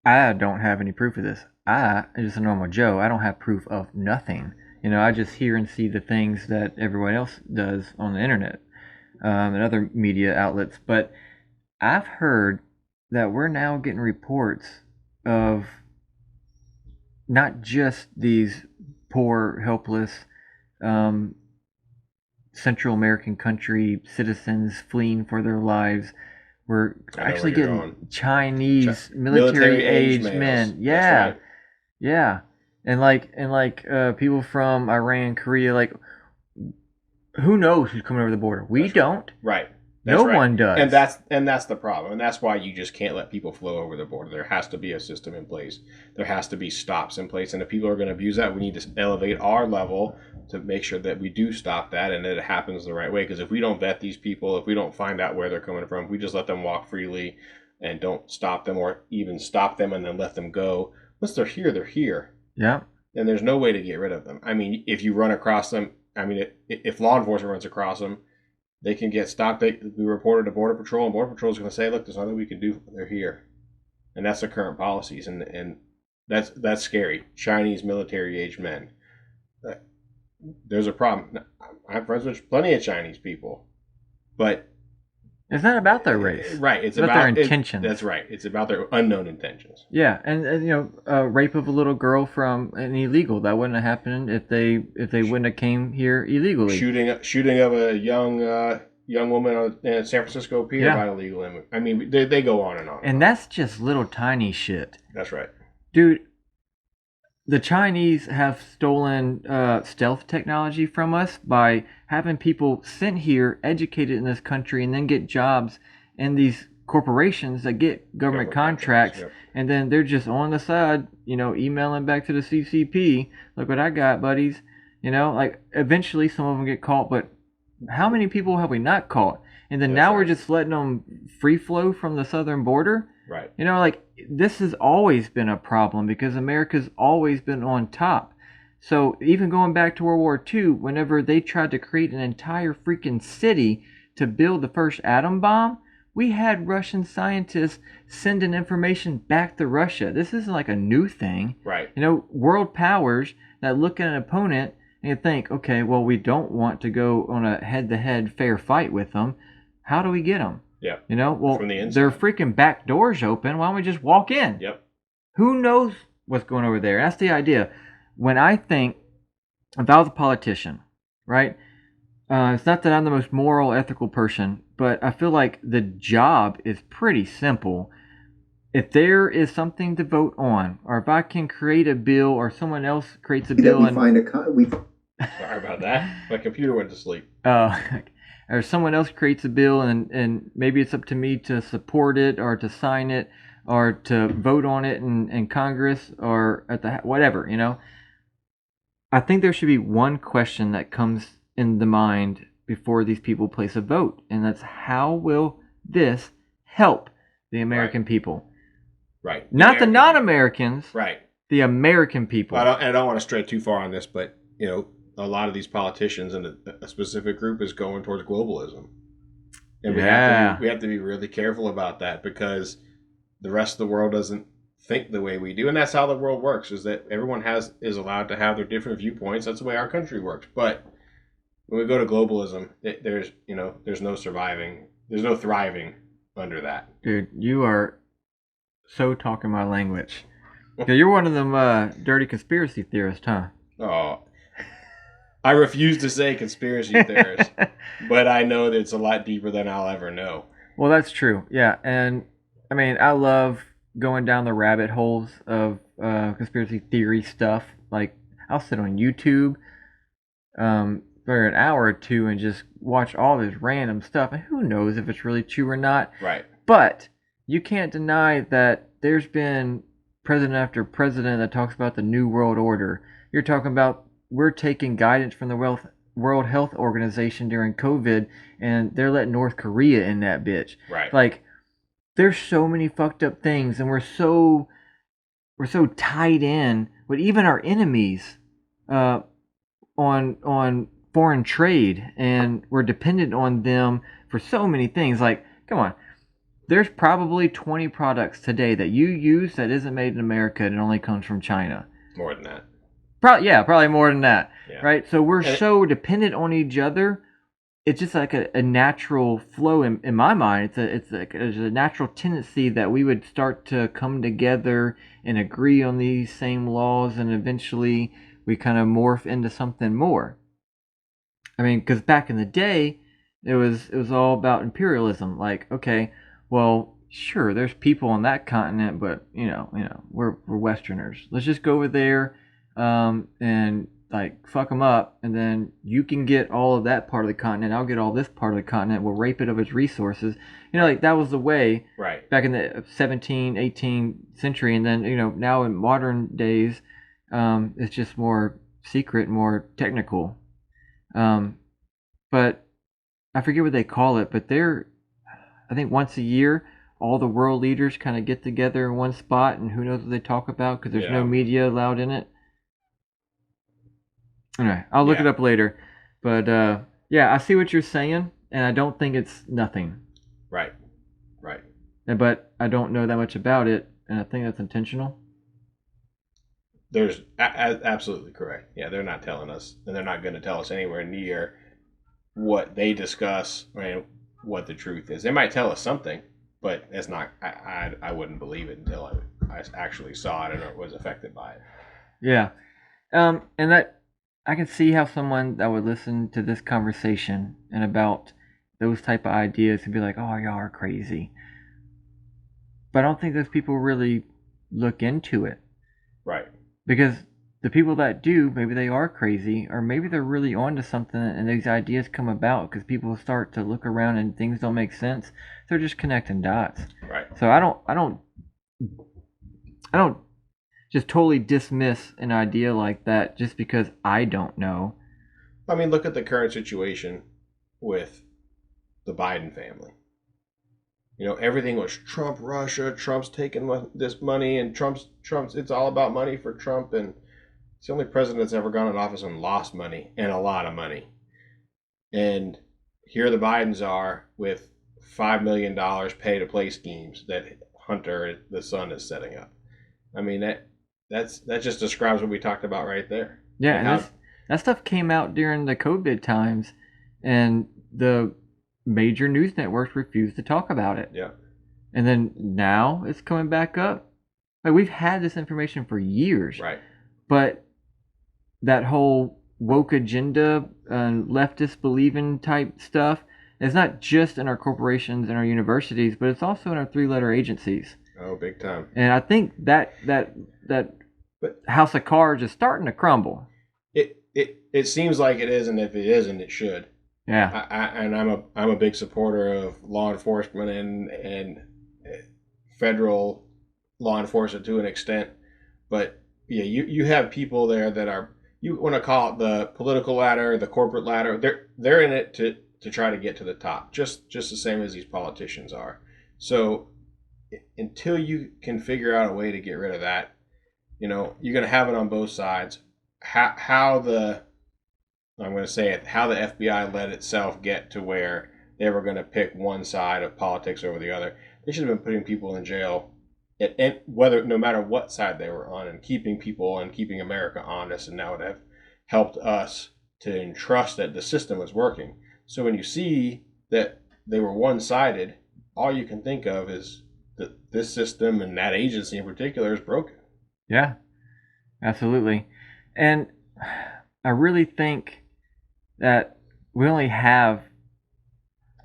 I don't have any proof of this. I am just a normal Joe. I don't have proof of nothing. You know, I just hear and see the things that everyone else does on the internet and other media outlets. But I've heard that we're now getting reports of not just these poor, helpless Central American country citizens fleeing for their lives. We're actually getting Chinese military-aged men. Yeah. Right. Yeah. And like people from Iran, Korea, like, who knows who's coming over the border? We don't. Right. No one does. And that's the problem. And that's why you just can't let people flow over the border. There has to be a system in place. There has to be stops in place. And if people are going to abuse that, we need to elevate our level to make sure that we do stop that and that it happens the right way. Because if we don't vet these people, if we don't find out where they're coming from, if we just let them walk freely and don't stop them, or even stop them and then let them go, once they're here, they're here. Yeah. And there's no way to get rid of them. I mean, if you run across them, I mean, if law enforcement runs across them, they can get stopped. We reported to Border Patrol, and Border Patrol is going to say, look, there's nothing we can do. They're here. and that's the current policies, and that's scary. Chinese military age men. There's a problem. I'm friends with plenty of Chinese people, but It's not about their race. right? It's about their intentions. That's right. It's about their unknown intentions. Yeah, and rape of a little girl from an illegal, that wouldn't have happened if they wouldn't have came here illegally. Shooting of a young woman on San Francisco pier by illegal immigrant. I mean, they go on and on. And that's just little tiny shit. That's right. Dude, the Chinese have stolen stealth technology from us by having people sent here, educated in this country, and then get jobs in these corporations that get government contracts. Yep. And then they're just on the side, emailing back to the CCP. Look what I got, buddies. Like eventually some of them get caught, but how many people have we not caught? And then now we're just letting them free flow from the southern border. Right. Like this has always been a problem because America's always been on top. So even going back to World War II, whenever they tried to create an entire freaking city to build the first atom bomb, we had Russian scientists sending information back to Russia. This isn't like a new thing. Right. World powers that look at an opponent and think, okay, well, we don't want to go on a head-to-head fair fight with them. How do we get them? Yeah. Well, from the inside. their freaking back doors open. Why don't we just walk in? Yep. Who knows what's going over there? That's the idea. When I think, if I was a politician, right? It's not that I'm the most moral, ethical person, but I feel like the job is pretty simple. If there is something to vote on, or if I can create a bill, or someone else creates a bill, and sorry about that. My computer went to sleep. Or someone else creates a bill, and maybe it's up to me to support it, or to sign it, or to vote on it in Congress, or at the whatever, I think there should be one question that comes in the mind before these people place a vote, and that's how will this help the American people? Right. Not the non-Americans. Right. The American people. I don't want to stray too far on this, but a lot of these politicians and a specific group is going towards globalism, and we have to be really careful about that because the rest of the world doesn't think the way we do, and that's how the world works. Is that everyone is allowed to have their different viewpoints. That's the way our country works. But when we go to globalism, there's no surviving. There's no thriving under that. Dude, you are so talking my language. Yeah, you're one of them dirty conspiracy theorists, huh? Oh, I refuse to say conspiracy theorist, but I know that it's a lot deeper than I'll ever know. Well, that's true. Yeah, and I mean, I love going down the rabbit holes of conspiracy theory stuff. Like, I'll sit on YouTube for an hour or two and just watch all this random stuff, and who knows if it's really true or not. Right. But you can't deny that there's been president after president that talks about the New World Order. You're talking about we're taking guidance from the World Health Organization during COVID, and they're letting North Korea in that bitch. Right. Like, there's so many fucked up things, and we're so tied in with even our enemies on foreign trade, and we're dependent on them for so many things. Like, come on. There's probably 20 products today that you use that isn't made in America and it only comes from China. More than that. Probably more than that. Yeah. Right? So we're so dependent on each other. It's just like a natural flow in my mind. It's a natural tendency that we would start to come together and agree on these same laws, and eventually we kind of morph into something more. I mean, because back in the day, it was all about imperialism. Like, okay, well, sure, there's people on that continent, but we're Westerners. Let's just go over there and like fuck them up, and then you can get all of that part of the continent. I'll get all this part of the continent. We'll rape it of its resources. Like that was the way back in the 17th, 18th century, and then now in modern days, it's just more secret, more technical. But I forget what they call it, but I think once a year, all the world leaders kind of get together in one spot, and who knows what they talk about because there's no media allowed in it. Anyway, I'll look it up later. But I see what you're saying, and I don't think it's nothing. Right. But I don't know that much about it. and I think that's intentional. There's absolutely correct. Yeah, they're not telling us, and they're not going to tell us anywhere near what they discuss and what the truth is. They might tell us something, but it's not. I wouldn't believe it until I actually saw it and was affected by it. Yeah. And that I can see how someone that would listen to this conversation and about those type of ideas would be like, "Oh, y'all are crazy." But I don't think those people really look into it, Right. because the people that do, maybe they are crazy, or maybe they're really onto something, and these ideas come about because people start to look around and things don't make sense. They're just connecting dots. Right. So I don't just totally dismiss an idea like that just because I don't know. I mean, look at the current situation with the Biden family. You know, everything was Trump, Russia, Trump's taking this money, and Trump's. It's all about money for Trump, and it's the only president that's ever gone in office and lost money, and a lot of money. And here the Bidens are with $5 million pay to play schemes that Hunter, the son, is setting up. I mean, that just describes what we talked about right there. Yeah, And and that stuff came out during the COVID times, and the major news networks refused to talk about it. Yeah. And then now it's coming back up. Like, we've had this information for years. Right. But that whole woke agenda and leftist believing type stuff is not just in our corporations and our universities, but it's also in our three-letter agencies. Oh, big time. And I think that But house of cards is starting to crumble. it seems like it is, and if it isn't, it should. Yeah. I'm a big supporter of law enforcement and federal law enforcement to an extent, but yeah, you have people there that are, you want to call it the political ladder, the corporate ladder. They're in it to try to get to the top, just the same as these politicians are. So until you can figure out a way to get rid of that, you know, you're going to have it on both sides. How the FBI let itself get to where they were going to pick one side of politics over the other. They should have been putting people in jail, and whether, no matter what side they were on, and keeping people and keeping America honest, and that would have helped us to entrust that the system was working. So when you see that they were one-sided, all you can think of is that this system and that agency in particular is broken. Yeah, absolutely. And I really think that we only have,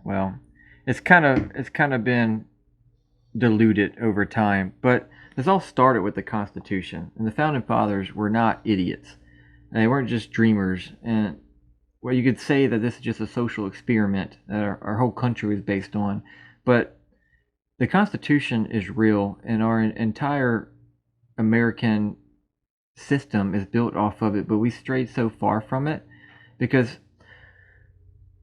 well, it's kind of been diluted over time, but this all started with the Constitution, and the founding fathers were not idiots. They weren't just dreamers. And well, you could say that this is just a social experiment that our whole country was based on, but the Constitution is real, and our entire American system is built off of it, but we strayed so far from it because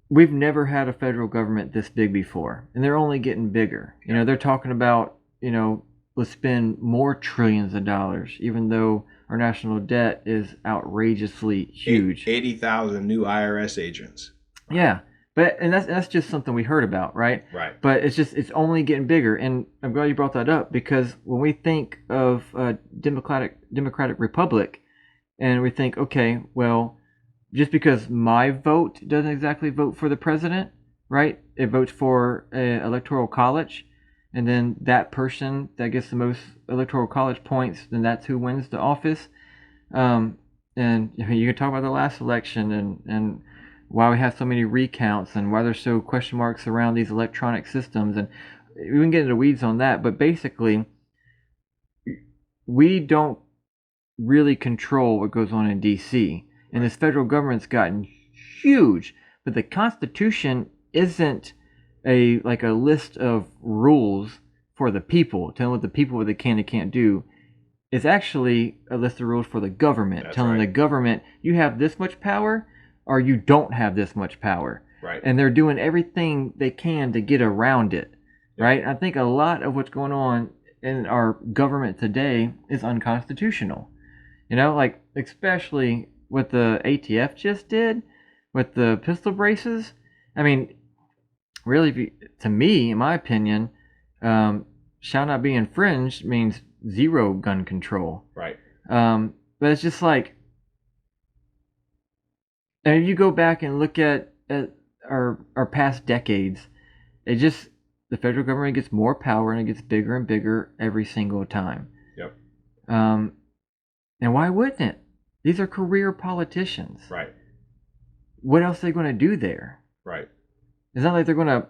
we've never had a federal government this big before, and they're only getting bigger. You know, they're talking about, you know, let's spend more trillions of dollars, even though our national debt is outrageously huge. 80,000 new IRS agents. Yeah, and that's just something we heard about, right? Right. But it's only getting bigger, and I'm glad you brought that up, because when we think of a democratic republic, and we think, okay, well, just because my vote doesn't exactly vote for the president, right? It votes for an electoral college, and then that person that gets the most electoral college points, then that's who wins the office. And you can talk about the last election and why we have so many recounts and why there's so question marks around these electronic systems, and we can get into the weeds on that. But basically, we don't really control what goes on in DC, and this federal government's gotten huge. But the Constitution isn't a list of rules for the people, telling what the people what they can and can't do. It's actually a list of rules for the government. That's telling right. The government, you have this much power, or you don't have this much power. Right. And they're doing everything they can to get around it. Yep. Right? I think a lot of what's going on in our government today is unconstitutional. You know, like, especially what the ATF just did with the pistol braces. I mean, really, to me, in my opinion, shall not be infringed means zero gun control. Right. But it's just like, and if you go back and look at our past decades, it just, the federal government gets more power and it gets bigger and bigger every single time. Yep. And why wouldn't it? These are career politicians. Right. What else are they going to do there? Right. It's not like they're going to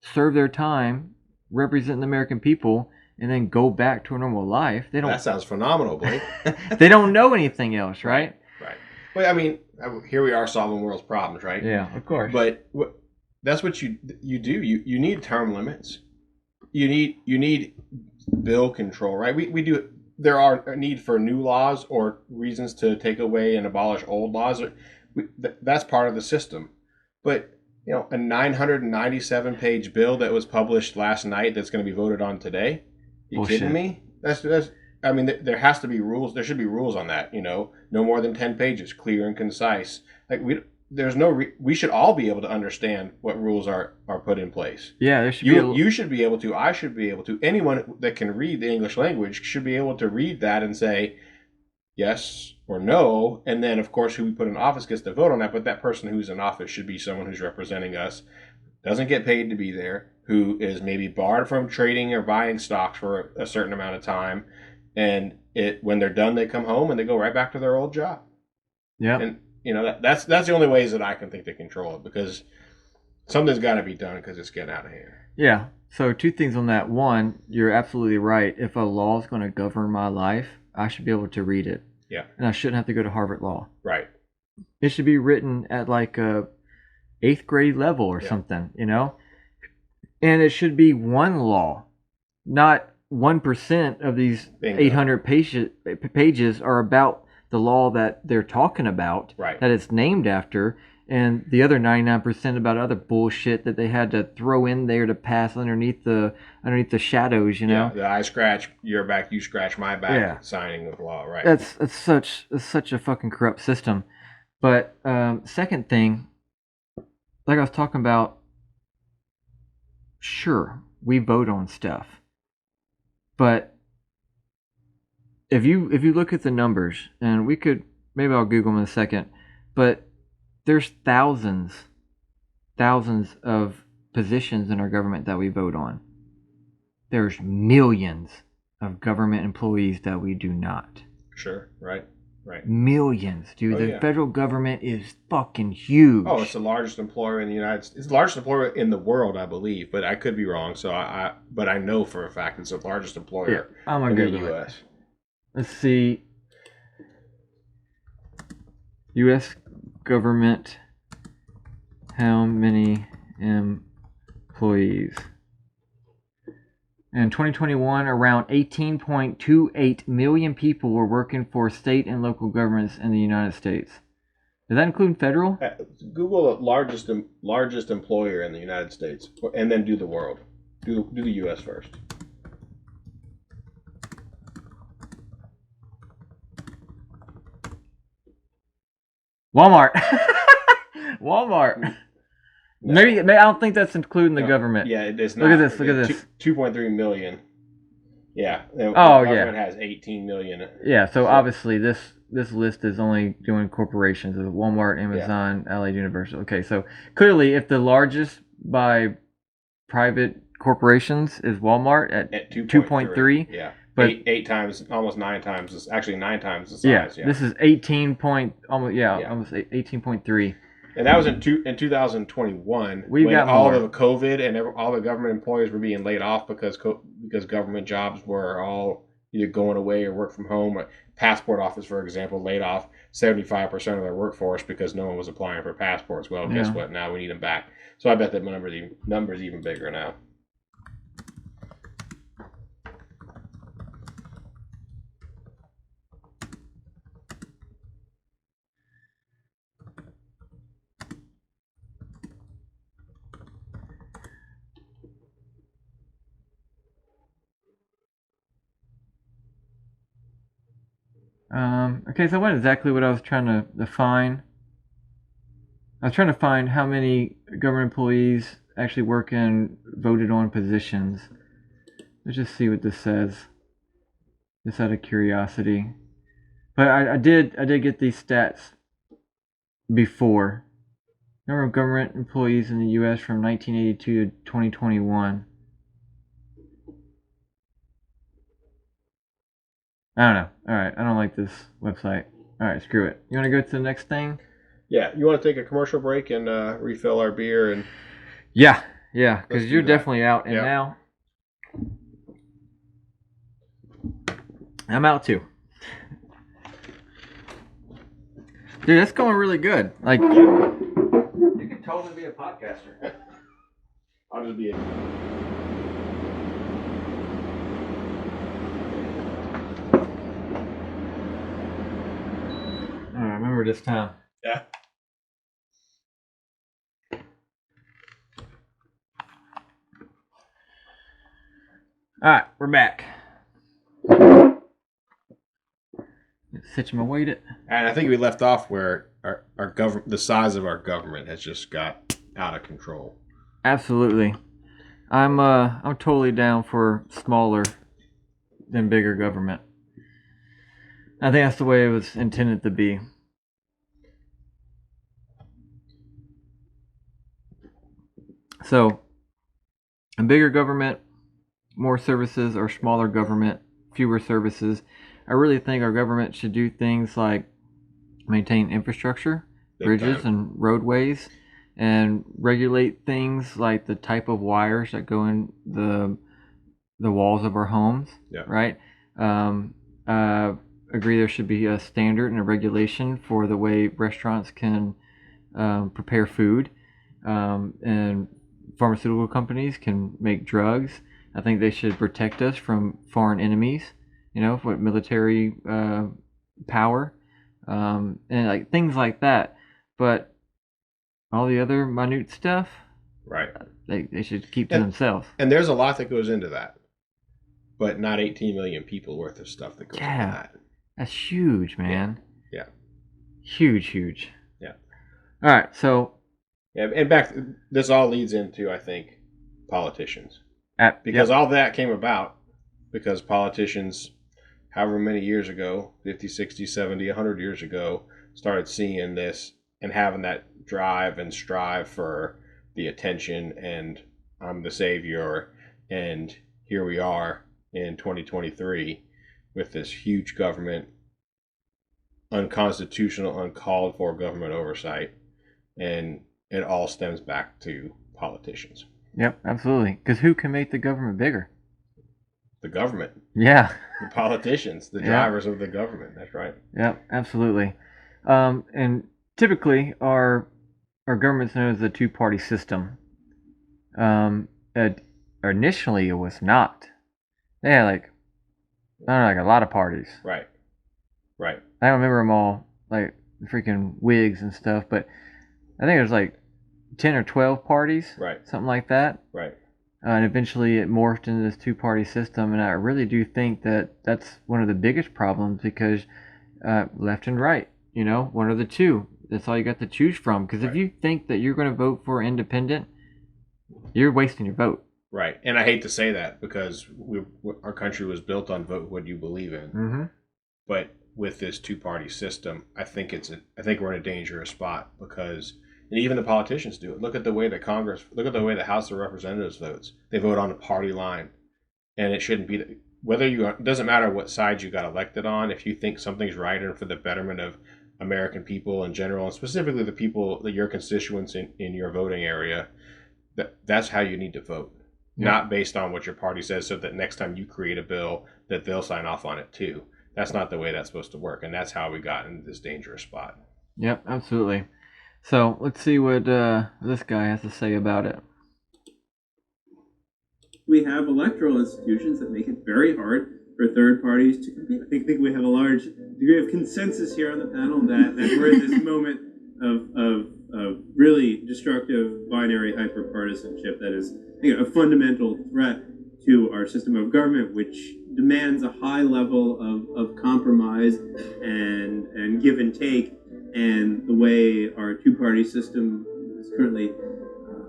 serve their time representing the American people and then go back to a normal life. They don't. That sounds phenomenal, Blake. They don't know anything else, right? Right. Well, I mean, here we are solving world's problems, right? Yeah, of course. But that's what you do. You need term limits. You need bill control, right? We do. There are a need for new laws or reasons to take away and abolish old laws. That's part of the system. But a 997-page bill that was published last night that's going to be voted on today. You Bullshit. kidding me? That's. I mean, there has to be rules. There should be rules on that. No more than 10 pages, clear and concise. Like we should all be able to understand what rules are put in place. Yeah, there should You should be able to. I should be able to. Anyone that can read the English language should be able to read that and say yes or no. And then, of course, who we put in office gets to vote on that. But that person who's in office should be someone who's representing us, doesn't get paid to be there, who is maybe barred from trading or buying stocks for a certain amount of time. And when they're done, they come home and they go right back to their old job. Yeah. And that's the only ways that I can think to control it, because something's got to be done because it's getting out of hand. Yeah. So 2 things on that. One, you're absolutely right. If a law is going to govern my life, I should be able to read it. Yeah. And I shouldn't have to go to Harvard Law. Right. It should be written at like a 8th grade level or something, And it should be one law, not 1% of these Bingo. 800 pages are about the law that they're talking about, Right. that it's named after, and the other 99% about other bullshit that they had to throw in there to pass underneath the shadows, Yeah, the I scratch your back, you scratch my back. Yeah. Signing of law, right? It's such a fucking corrupt system. But second thing, like I was talking about, sure, we vote on stuff. But if you look at the numbers, and maybe I'll Google them in a second, but there's thousands of positions in our government that we vote on. There's millions of government employees that we do not. Sure, right. Millions, dude. Oh, The yeah. federal government is fucking huge. Oh, it's the largest employer in the United States. It's the largest employer in the world, I believe, but I could be wrong. So but I know for a fact it's the largest employer I'm in gonna the Google it. U.S. Let's see. U.S. government, how many employees? In 2021, around 18.28 million people were working for state and local governments in the United States. Does that include federal? Google the largest employer in the United States, and then do the world. Do the U.S. first. Walmart. Walmart. No. Maybe I don't think that's including the government. Yeah, it is not. Look at this. Look at this. 2.3 million. Yeah. The Oh, government has 18 million. Yeah. So obviously this list is only doing corporations of Walmart, Amazon, Allied Universal. Okay. So clearly, if the largest by private corporations is Walmart at 2.3. Yeah. But eight times, almost 9 times. Actually, 9 times the size. yeah, this is 18 point almost. Yeah, Yeah. almost 18.3. And that was in 2021. We've when got all more. of the COVID and all the government employees were being laid off because government jobs were all either going away or work from home. Passport office, for example, laid off 75% of their workforce because no one was applying for passports. Well, guess Yeah. what? Now we need them back. So I bet that number's even bigger now. Okay, so what exactly what I was trying to define? I was trying to find how many government employees actually work in voted on positions. Let's just see what this says. just out of curiosity. But I did get these stats before. Number of government employees in the U.S. from 1982 to 2021. I don't know. All right, I don't like this website. All right, screw it. You want to go to the next thing? Yeah, you want to take a commercial break and refill our beer and Yeah, because Let's you're do that. definitely out, and Yep. now I'm out too. Dude, that's going really good. Like, you could totally be a podcaster. I'll just be a... All right, remember this time. Yeah. All right, we're back. Sit my weight it. And I think we left off where our government, the size of our government has just got out of control. Absolutely. I'm totally down for smaller than bigger government. I think that's the way it was intended to be. So, a bigger government, more services, or smaller government, fewer services. I really think our government should do things like maintain infrastructure, Big bridges time. and roadways, and regulate things like the type of wires that go in the walls of our homes. Yeah. Right. Agree there should be a standard and a regulation for the way restaurants can prepare food, and pharmaceutical companies can make drugs. I think they should protect us from foreign enemies, with military power, and like things like that. But all the other minute stuff, Right. they should keep to And- themselves. And there's a lot that goes into that, but not 18 million people worth of stuff that goes into Yeah. that. That's huge, man. Yeah. Huge. Yeah. All right, so Yeah, and this all leads into, I think, politicians. Because yep. all that came about because politicians, however many years ago, 50, 60, 70, 100 years ago, started seeing this and having that drive and strive for the attention and I'm the savior. And here we are in 2023 with this huge government, unconstitutional, uncalled for government oversight. And it all stems back to politicians. Yep, absolutely. Because who can make the government bigger? The government, Yeah. the politicians, the Yeah. drivers of the government. That's right. Yep, absolutely. And typically, our government's known as a two-party system. Initially, it was not. They had I don't know, like a lot of parties. Right. Right. I don't remember them all, like freaking wigs and stuff, but I think it was like 10 or 12 parties, Right. something like that. Right. And eventually it morphed into this two-party system, and I really do think that that's one of the biggest problems because left and right, one of the two. That's all you got to choose from. Because if Right. you think that you're going to vote for independent, you're wasting your vote. Right. And I hate to say that because our country was built on vote what you believe in. Mm-hmm. But with this two-party system, I think we're in a dangerous spot because, and even the politicians do it. Look at the way the House of Representatives votes. They vote on a party line, and it shouldn't be. It doesn't matter what side you got elected on. If you think something's right and for the betterment of American people in general, and specifically the people that your constituents in your voting area, that's how you need to vote. Yeah. Not based on what your party says, so that next time you create a bill, that they'll sign off on it too. That's not the way that's supposed to work, and that's how we got into this dangerous spot. Yep, absolutely. So let's see what this guy has to say about it. We have electoral institutions that make it very hard for third parties to compete. I think we have a large degree of consensus here on the panel that we're in this moment of really destructive binary hyperpartisanship that is a fundamental threat to our system of government, which demands a high level of compromise and give and take. And the way our two-party system is currently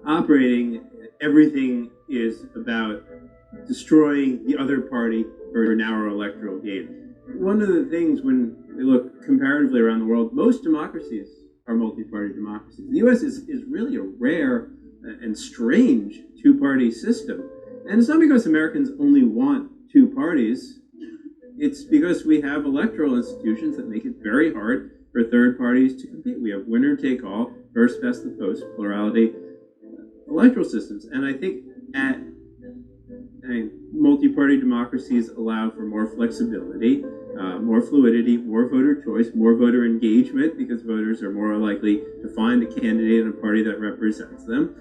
operating, everything is about destroying the other party for a narrow electoral gain. One of the things when we look comparatively around the world, most democracies are multi-party democracies. The U.S. is really a rare and strange two-party system. And it's not because Americans only want two parties. It's because we have electoral institutions that make it very hard for third parties to compete. We have winner-take-all, first past the post, plurality electoral systems. And I think multi-party democracies allow for more flexibility, more fluidity, more voter choice, more voter engagement, because voters are more likely to find a candidate in a party that represents them.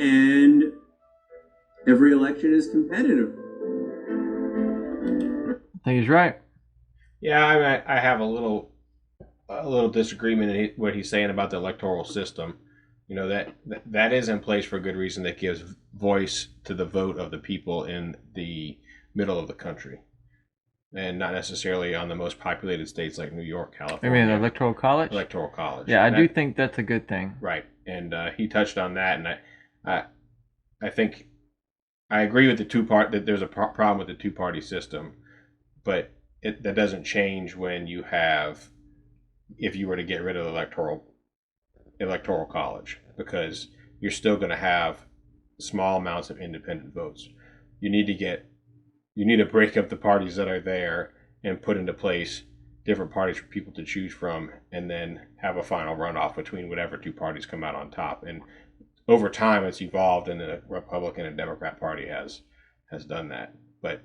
And every election is competitive. I think he's right. Yeah, I have a little disagreement in what he's saying about the electoral system. You know, that is in place for a good reason. That gives voice to the vote of the people in the middle of the country, and not necessarily on the most populated states like New York, I California. mean, the electoral college. Electoral college. Yeah, I do think that's a good thing. Right, and he touched on that, and I think I agree with that there's a problem with the two-party system, but that doesn't change if you were to get rid of the electoral college, because you're still going to have small amounts of independent votes. You need to break up the parties that are there and put into place different parties for people to choose from, and then have a final runoff between whatever two parties come out on top. And over time, it's evolved, and the Republican and Democrat Party has done that. But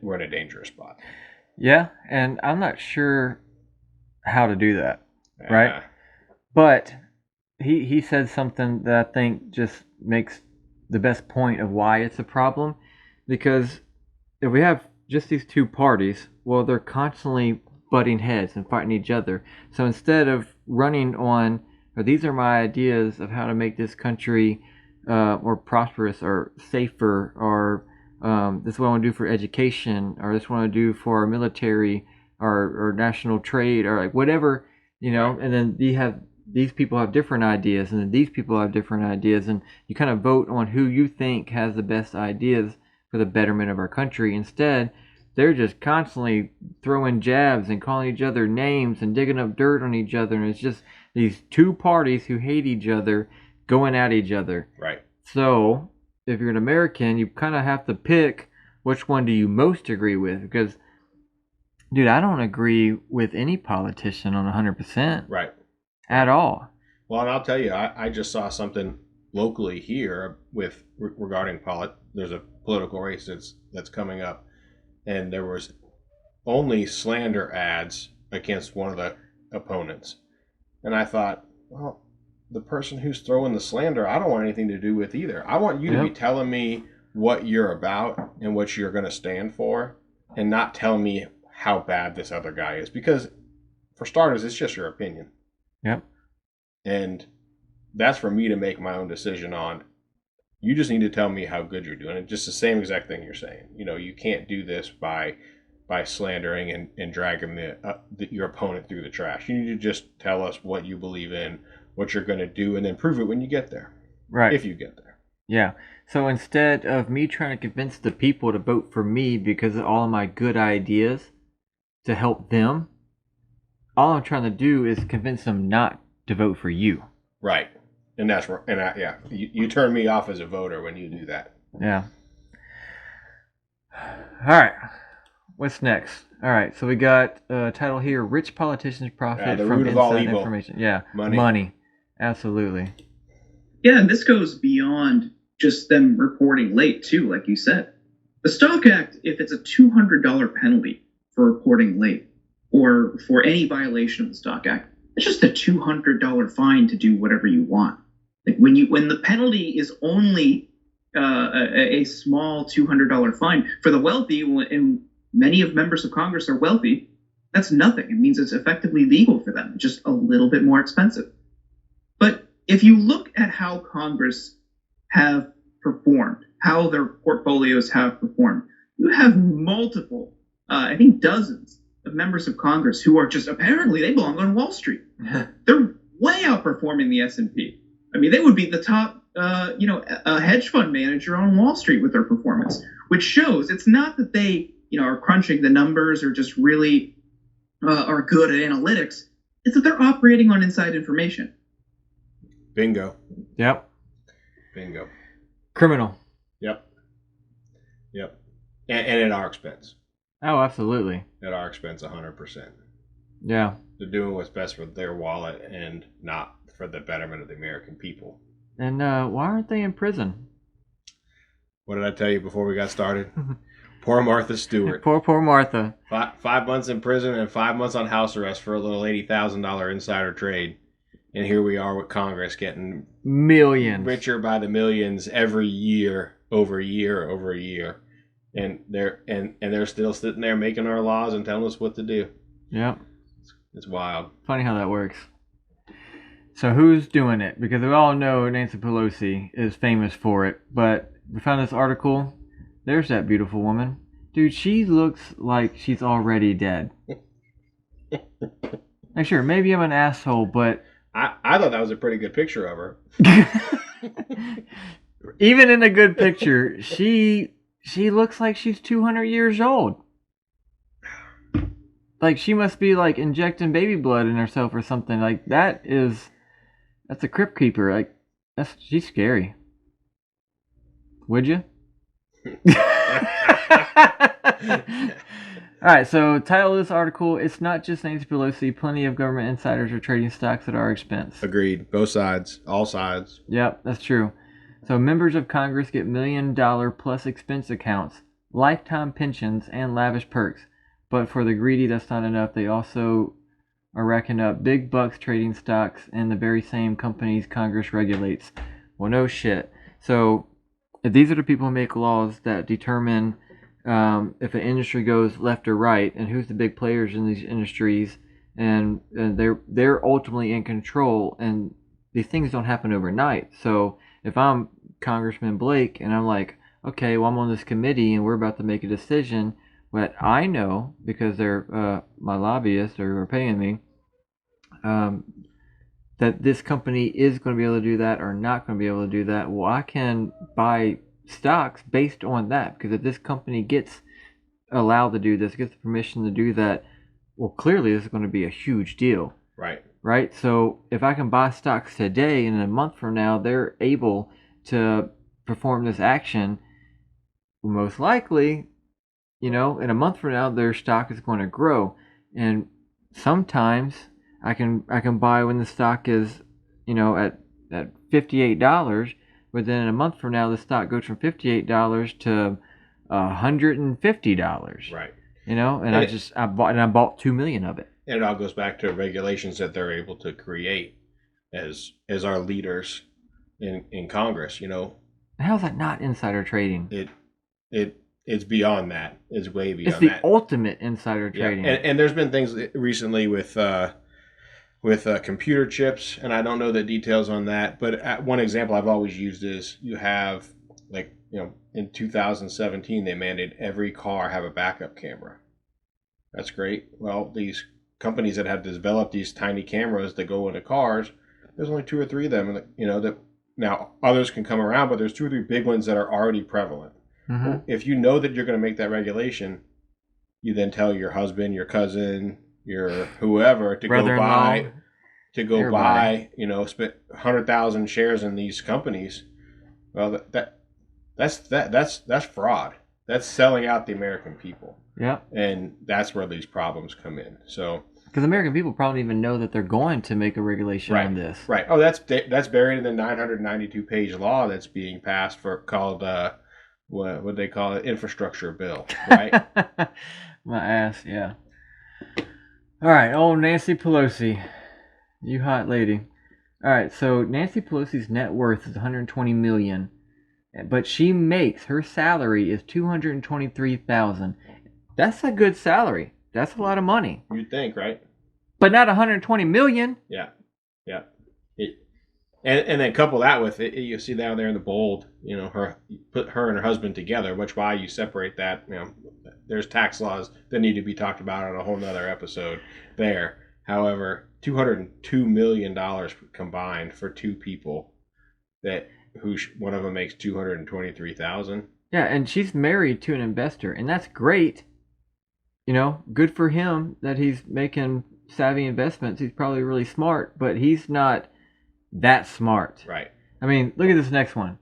we're in a dangerous spot. Yeah, and I'm not sure how to do that, right? But he said something that I think just makes the best point of why it's a problem. Because if we have just these two parties, well, they're constantly butting heads and fighting each other. So instead of running on, or these are my ideas of how to make this country more prosperous or safer, or this is what I want to do for education, or this is what I want to do for our military, or national trade, or like whatever, and then these people have different ideas, and then these people have different ideas, and you kind of vote on who you think has the best ideas for the betterment of our country. Instead, they're just constantly throwing jabs and calling each other names and digging up dirt on each other, and it's just these two parties who hate each other going at each other. Right. So if you're an American, you kind of have to pick which one do you most agree with, because dude, I don't agree with any politician on 100%. Right. At all. Well, and I'll tell you, I just saw something locally here regarding there's a political race that's coming up, and there was only slander ads against one of the opponents. And I thought, well, the person who's throwing the slander, I don't want anything to do with either. I want you to be telling me what you're about and what you're going to stand for, and not tell me how bad this other guy is. Because, for starters, it's just your opinion. Yep. And that's for me to make my own decision on. You just need to tell me how good you're doing. It's just the same exact thing you're saying. You can't do this by slandering and dragging your opponent through the trash. You need to just tell us what you believe in, what you're going to do, and then prove it when you get there. Right. If you get there. Yeah. So instead of me trying to convince the people to vote for me because of all of my good ideas to help them, all I'm trying to do is convince them not to vote for you. Right. And that's where, you turn me off as a voter when you do that. Yeah. All right. What's next? All right. So we got a title here: Rich politicians profit the from root of all inside evil. information. Yeah. Money. Absolutely. Yeah, and this goes beyond just them reporting late too, like you said. The Stock Act, if it's a $200 penalty for reporting late, or for any violation of the Stock Act, it's just a $200 fine to do whatever you want. Like when the penalty is only a small $200 fine for the wealthy, and many of members of Congress are wealthy, that's nothing. It means it's effectively legal for them, just a little bit more expensive. But if you look at how Congress have performed, how their portfolios have performed, you have multiple, I think dozens of members of Congress who are just, apparently they belong on Wall Street. They're way outperforming the S&P. I mean, they would be the top a hedge fund manager on Wall Street with their performance, which shows it's not that they are crunching the numbers or just really are good at analytics. It's that they're operating on inside information. Bingo. Yep. Bingo. Criminal. Yep. Yep. And at our expense. Oh, absolutely. At our expense, 100%. Yeah. They're doing what's best for their wallet and not for the betterment of the American people. And why aren't they in prison? What did I tell you before we got started? Poor Martha Stewart. Poor Martha. 5 months in prison and 5 months on house arrest for a little $80,000 insider trade. And here we are with Congress getting millions richer by the millions every year over year over year. And they're still sitting there making our laws and telling us what to do. Yep. It's wild. Funny how that works. So who's doing it? Because we all know Nancy Pelosi is famous for it. But we found this article. There's that beautiful woman. Dude, she looks like she's already dead. Like, sure, maybe I'm an asshole, but... I thought that was a pretty good picture of her. Even in a good picture, she looks like she's 200 years old. Like, she must be, like, injecting baby blood in herself or something. Like, that's a crypt keeper. Like, she's scary. Would you? Alright, so title of this article, it's not just Nancy Pelosi, plenty of government insiders are trading stocks at our expense. Agreed. Both sides. All sides. Yep, that's true. So members of Congress get $1 million plus expense accounts, lifetime pensions, and lavish perks. But for the greedy, that's not enough. They also are racking up big bucks trading stocks in the very same companies Congress regulates. Well, no shit. So these are the people who make laws that determine if an industry goes left or right, and who's the big players in these industries, and they're ultimately in control. And these things don't happen overnight. So if I'm Congressman Blake and I'm like, okay, well, I'm on this committee and we're about to make a decision, but I know because they're my lobbyists or are paying me, that this company is going to be able to do that or not going to be able to do that. Well, I can buy stocks based on that, because if this company gets allowed to do this, gets the permission to do that, well, clearly this is going to be a huge deal. Right? So if I can buy stocks today and in a month from now they're able to perform this action, most likely, in a month from now their stock is going to grow. And sometimes I can buy when the stock is, at $58, but then in a month from now the stock goes from $58 to $150. Right. And I bought 2 million of it. And it all goes back to regulations that they're able to create as our leaders in Congress. How's that not insider trading? It's beyond that. It's way beyond that. It's the that. ultimate insider trading. Yeah. And there's been things recently with computer chips, and I don't know the details on that. But one example I've always used is you have, in 2017 they mandated every car have a backup camera. That's great. Well, these companies that have developed these tiny cameras that go into cars, there's only 2 or 3 of them, that now others can come around, but there's 2 or 3 big ones that are already prevalent. Mm-hmm. Well, if you know that you're going to make that regulation, you then tell your husband, your cousin, your whoever to go buy, spend 100,000 shares in these companies. Well, that's fraud. That's selling out the American people. Yeah. And that's where these problems come in. So, because American people probably even know that they're going to make a regulation on this. Right. Oh, that's buried in the 992-page law that's being passed called what they call it, infrastructure bill. Right. My ass. Yeah. All right. Oh, Nancy Pelosi, you hot lady. All right. So Nancy Pelosi's net worth is $120 million, but her salary is $223,000. That's a good salary. That's a lot of money. You'd think, right? But not $120 million. Yeah. And then couple that with it, you see down there in the bold, put her and her husband together, which why you separate that, there's tax laws that need to be talked about on a whole nother episode there. However, $202 million combined for 2 people that one of them makes 223,000. Yeah, and she's married to an investor, and that's great. You know, good for him that he's making savvy investments. He's probably really smart, but he's not that smart. Right. I mean, look at this next one.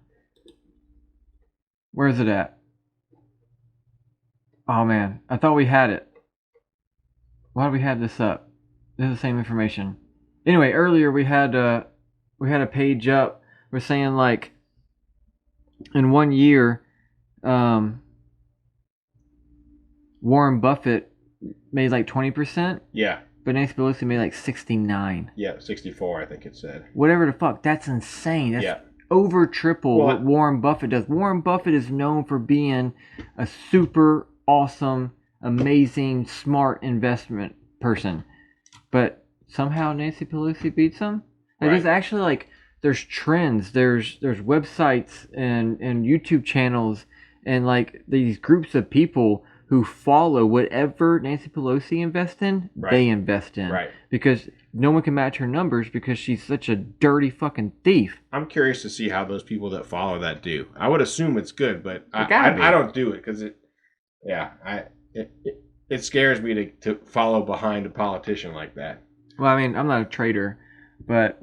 Where's it at? Oh man, I thought we had it. Why do we have this up? This is the same information. Anyway, earlier we had a page up. We're saying like in 1 year, Warren Buffett made like 20%, Yeah. but Nancy Pelosi made like 69. Yeah, 64, I think it said. Whatever the fuck, that's insane. That's Yeah. over triple Well, what Warren Buffett does. Warren Buffett is known for being a super awesome, amazing, smart investment person, but somehow Nancy Pelosi beats him. Like, Right. there's actually like there's trends, there's websites and YouTube channels and like these groups of people who follow whatever Nancy Pelosi invests in, Right. they invest in. Right. Because no one can match her numbers because she's such a dirty fucking thief. I'm curious to see how those people that follow that do. I would assume it's good, but gotta be. I don't do it because it scares me to follow behind a politician like that. Well, I mean, I'm not a trader, but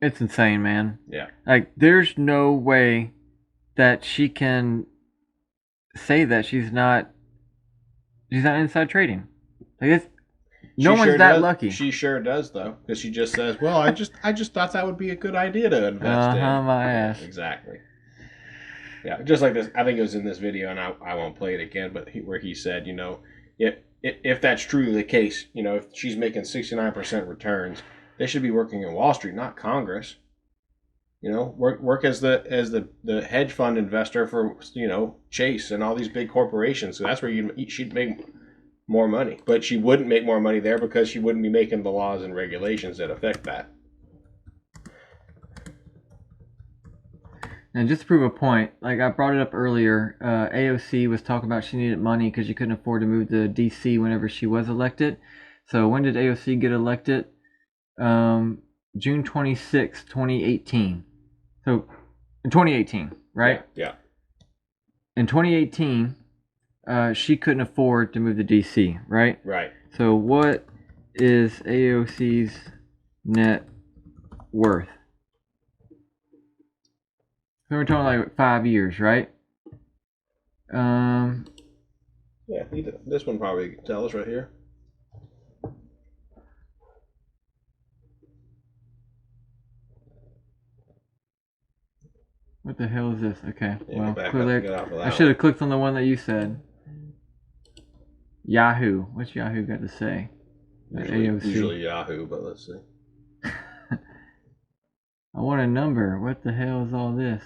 it's insane, man. Yeah. Like, there's no way that she can say that she's not inside trading. Like, it's no She one's sure that does- lucky. She sure does though, because she just says, "Well, I just thought that would be a good idea to invest in." My ass. Exactly. Yeah, just like this. I think it was in this video, and I won't play it again. But where he said, if that's truly the case, if she's making 69% returns, they should be working in Wall Street, not Congress. Work as the hedge fund investor for Chase and all these big corporations. So that's where she'd make more money. But she wouldn't make more money there because she wouldn't be making the laws and regulations that affect that. And just to prove a point, like I brought it up earlier, AOC was talking about she needed money because she couldn't afford to move to DC whenever she was elected. So when did AOC get elected? June 26, 2018. So in 2018, right? Yeah. In 2018, she couldn't afford to move to DC, right? Right. So what is AOC's net worth? So we're talking like 5 years, right? Yeah. This one probably can tell us right here. What the hell is this? Okay, Yeah, well, back up, clearly get off of that I should have clicked on the one that you said. Yahoo. What's Yahoo got to say? Usually Yahoo, but let's see. I want a number. What the hell is all this?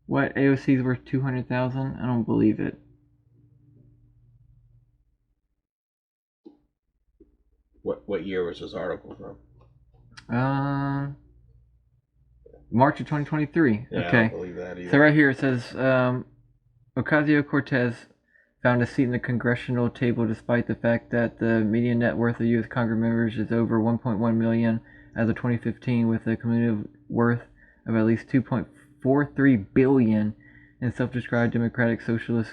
What? AOC's worth 200,000? I don't believe it. What year was this article from? March of 2023. Yeah, Okay. I don't believe that either. So right here it says Ocasio-Cortez found a seat in the congressional table despite the fact that the median net worth of U.S. Congress members is over 1.1 million as of 2015, with a cumulative worth of at least 2.43 billion. And self-described Democratic Socialist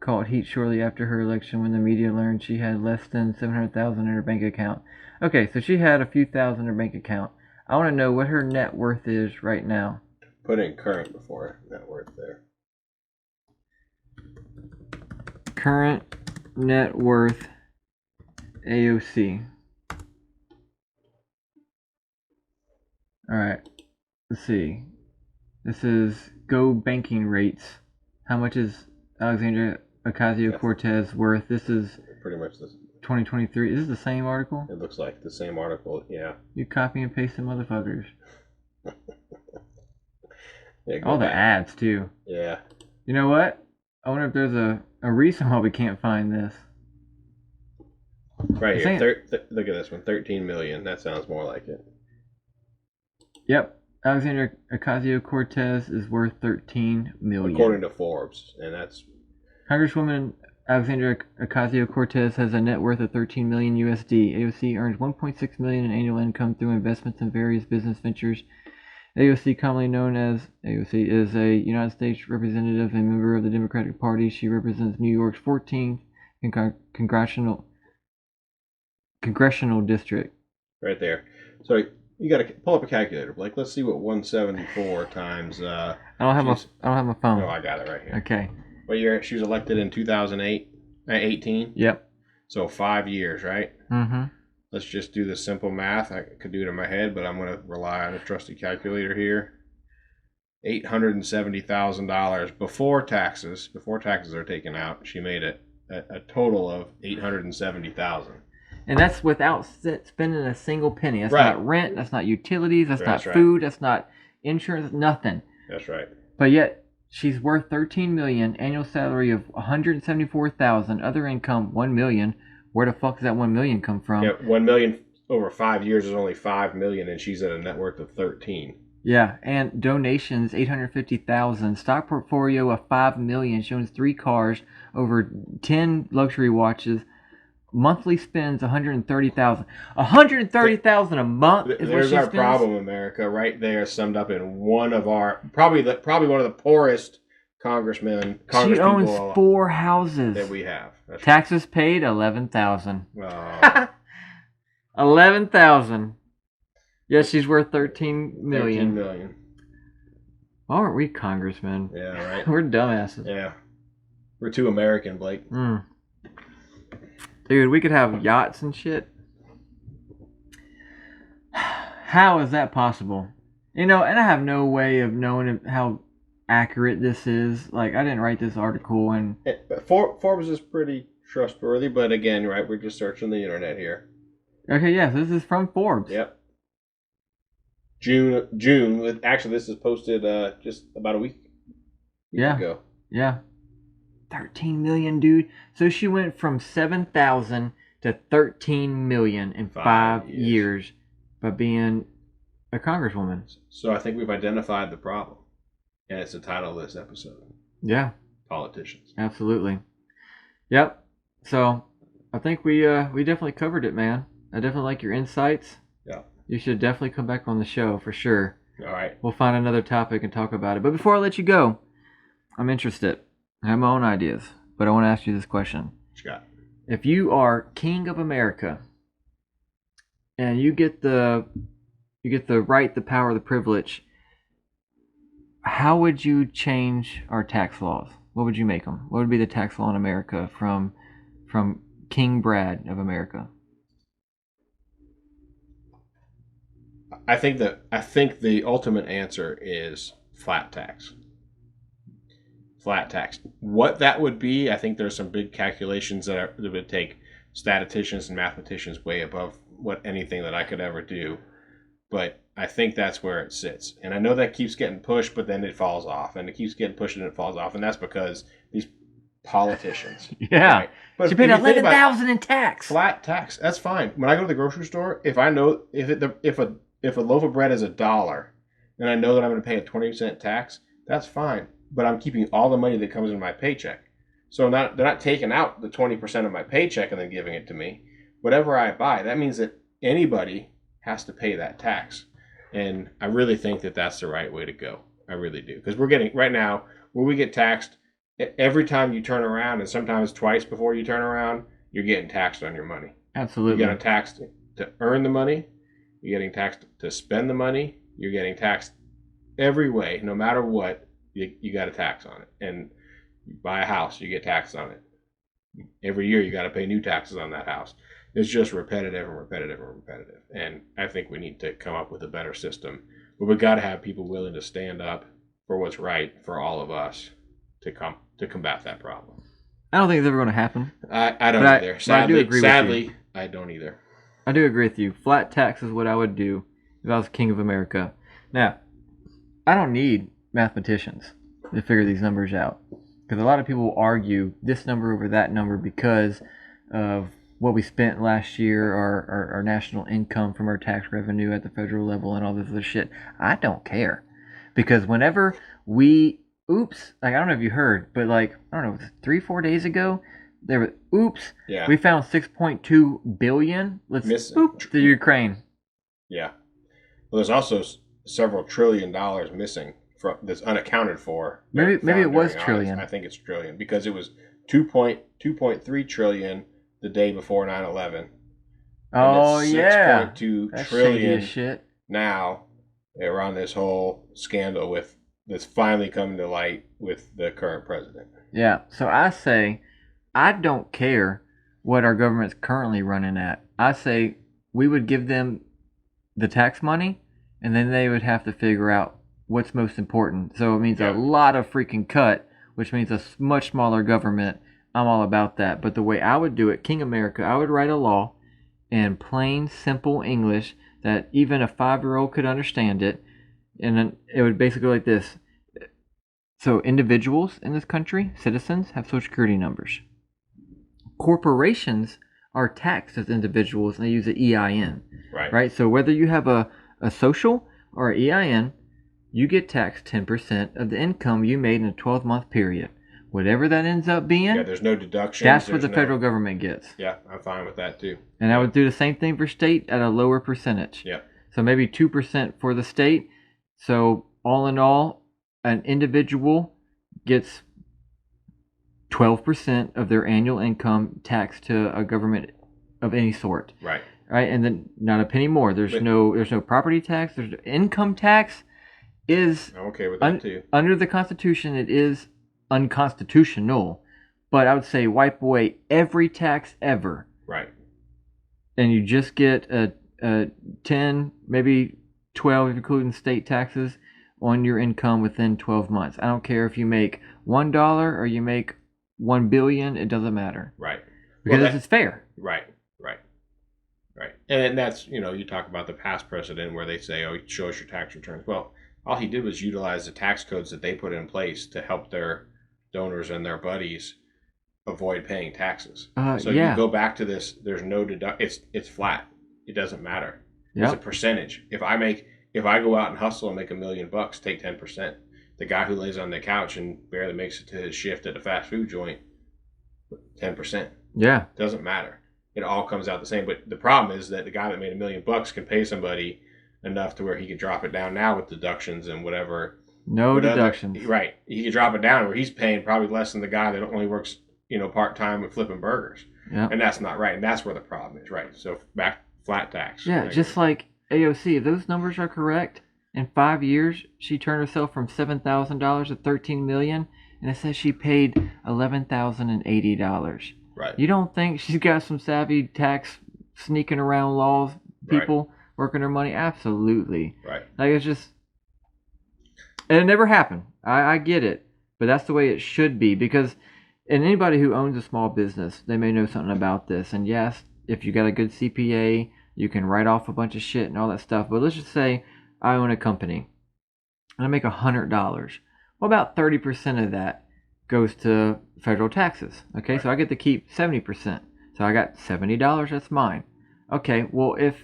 caught heat shortly after her election when the media learned she had less than 700,000 in her bank account. Okay, so she had a few thousand in her bank account. I want to know what her net worth is right now. Put in current before net worth there. Current net worth AOC. Alright, let's see. This is Go Banking Rates. How much is Alexandria Ocasio-Cortez worth? This is Pretty much this. 2023. Is this the same article? It looks like the same article. Yeah. You copy and paste the motherfuckers. Yeah, go All the back. ads, too. Yeah. You know what? I wonder if there's a reason why we can't find this. Right It's here. Look at this one. 13 million. That sounds more like it. Yep. Alexandria Ocasio-Cortez is worth 13 million. According to Forbes. And that's Congresswoman Alexandria Ocasio-Cortez has a net worth of 13 million USD. AOC earns 1.6 million in annual income through investments in various business ventures AOC, commonly known as AOC, is a United States representative and member of the Democratic Party. She represents New York's 14th congressional district. Right there. So you got to pull up a calculator, Blake. Let's see what 174 times. I don't have my phone. Oh, I got it right here. Okay. What year? She was elected in 2008, 18. Yep. So 5 years, right? Mm-hmm. Let's just do the simple math. I could do it in my head, but I'm going to rely on a trusty calculator here. $870,000 before taxes. Before taxes are taken out, she made it a total of $870,000. And that's without spending a single penny. That's Right. not rent. That's not utilities. That's not right. food. That's not insurance. Nothing. That's right. But yet she's worth $13 million. Annual salary of $174,000. Other income $1 million. Where the fuck does that $1 million come from? Yeah, $1 million over 5 years is only $5 million, and she's at a net worth of 13. Yeah, and donations $850,000. Stock portfolio of $5 million. She owns 3 cars, over 10 luxury watches. Monthly spends $130,000. $130,000 a month is what There's she our spends. problem, America, right there, summed up in one of our probably one of the poorest congressmen. She owns 4 houses. that we have. That's Taxes paid $11,000. right. 11,000. Yes, she's worth $13 million. 13 million. Why aren't we congressmen? Yeah, right. We're dumbasses. Yeah, we're too American, Blake. Dude, we could have yachts and shit. How is that possible? And I have no way of knowing how accurate this is. Like, I didn't write this article, and Forbes is pretty trustworthy, but again, right, we're just searching the internet here. okay, yes, this is from Forbes. Yep. June. Actually, this is posted just about a week ago. Yeah. 13 million, dude. So she went from 7,000 to 13 million in 5 years by being a congresswoman. So I think we've identified the problem, and it's the title of this episode. Yeah, Politicians. absolutely. Yep. So I think we definitely covered it, man. I definitely like your insights. Yeah. You should definitely come back on the show for sure. All right. We'll find another topic and talk about it. But before I let you go, I'm interested. I have my own ideas, but I want to ask you this question. What you got? If you are king of America and you get the right, the power, the privilege, how would you change our tax laws? What would you make them? What would be the tax law in America from King Brad of America? I think the ultimate answer is flat tax. Flat tax. What that would be, I think there's some big calculations that would take statisticians and mathematicians way above what anything that I could ever do. But I think that's where it sits. And I know that keeps getting pushed, but then it falls off. And it keeps getting pushed and it falls off. And that's because these politicians. Yeah. Right? But She paid if you think about $11,000 in tax. flat tax, that's fine. When I go to the grocery store, if I know if a loaf of bread is $1, and I know that I'm going to pay a 20% tax, that's fine. But I'm keeping all the money that comes in my paycheck. So they're not taking out the 20% of my paycheck and then giving it to me. Whatever I buy, that means that anybody has to pay that tax. And I really think that that's the right way to go. I really do. Because we're getting, right now, where we get taxed, every time you turn around, and sometimes twice before you turn around, you're getting taxed on your money. Absolutely. You're getting taxed to earn the money. You're getting taxed to spend the money. You're getting taxed every way, no matter what. You got a tax on it. And you buy a house, you get taxed on it. Every year you got to pay new taxes on that house. It's just repetitive and repetitive and repetitive. And I think we need to come up with a better system. But we got to have people willing to stand up for what's right for all of us to combat that problem. I don't think it's ever going to happen. I don't But either. I do agree with you. Sadly, I don't either. I do agree with you. Flat tax is what I would do if I was king of America. Now, I don't need mathematicians to figure these numbers out, because a lot of people will argue this number over that number because of what we spent last year, our national income from our tax revenue at the federal level and all this other shit. I don't care, because whenever we I don't know if you heard, but like, I don't know, 3-4 days ago there was Yeah. we found 6.2 billion. Let's Miss- to Ukraine. Yeah. Well, there's also several trillion dollars missing from that's unaccounted for. Maybe it was during trillion. August. I think it's trillion because it was 2.3 trillion the day before 9/11. Oh yeah, 6.2 that's trillion shady as shit. now around this whole scandal with that's finally coming to light with the current president. Yeah, so I say, I don't care what our government's currently running at. I say we would give them the tax money, and then they would have to figure out what's most important. So it means a lot of freaking cut, which means a much smaller government. I'm all about that. But the way I would do it, King America, I would write a law in plain, simple English that even a 5-year-old could understand it. And then it would basically go like this. So individuals in this country, citizens, have Social Security numbers. Corporations are taxed as individuals and they use an EIN. Right? So whether you have a social or an EIN, you get taxed 10% of the income you made in a 12-month period. Whatever that ends up being, there's no deductions. That's what the federal government gets. Yeah, I'm fine with that too. And I would do the same thing for state at a lower percentage. Yeah. So maybe 2% for the state. So all in all, an individual gets 12% of their annual income taxed to a government of any sort. Right. Right, and then not a penny more. There's no property tax. There's income tax is I'm okay with that too. Under the Constitution, it is unconstitutional. But I would say wipe away every tax ever. Right. And you just get a 10, maybe 12, including state taxes, on your income within 12 months. I don't care if you make $1 or you make $1 billion. It doesn't matter. Right. Because it's fair. Right. And that's, you talk about the past precedent where they say, oh, show us your tax returns. Well, all he did was utilize the tax codes that they put in place to help their donors and their buddies avoid paying taxes. So you go back to this, there's no it's flat. It doesn't matter. It's a percentage. If I go out and hustle and make $1 million, take 10%. The guy who lays on the couch and barely makes it to his shift at a fast food joint, 10%. Yeah. Doesn't matter. It all comes out the same. But the problem is that the guy that made $1 million can pay somebody enough to where he could drop it down now with deductions and whatever. No deductions. Right. He could drop it down where he's paying probably less than the guy that only works, part-time with flipping burgers. Yeah. And that's not right. And that's where the problem is, right? So back flat tax. Yeah, just like AOC, if those numbers are correct, in 5 years she turned herself from $7,000 to $13 million, and it says she paid $11,080. Right. You don't think she's got some savvy tax sneaking around laws people working her money? Absolutely. Right. Like it's just, and it never happened. I get it, but that's the way it should be because, and anybody who owns a small business, they may know something about this. And yes, if you got a good CPA, you can write off a bunch of shit and all that stuff. But let's just say I own a company and I make $100. Well, about 30% of that goes to federal taxes. Okay, so I get to keep 70%. So I got $70, that's mine. Okay, well, if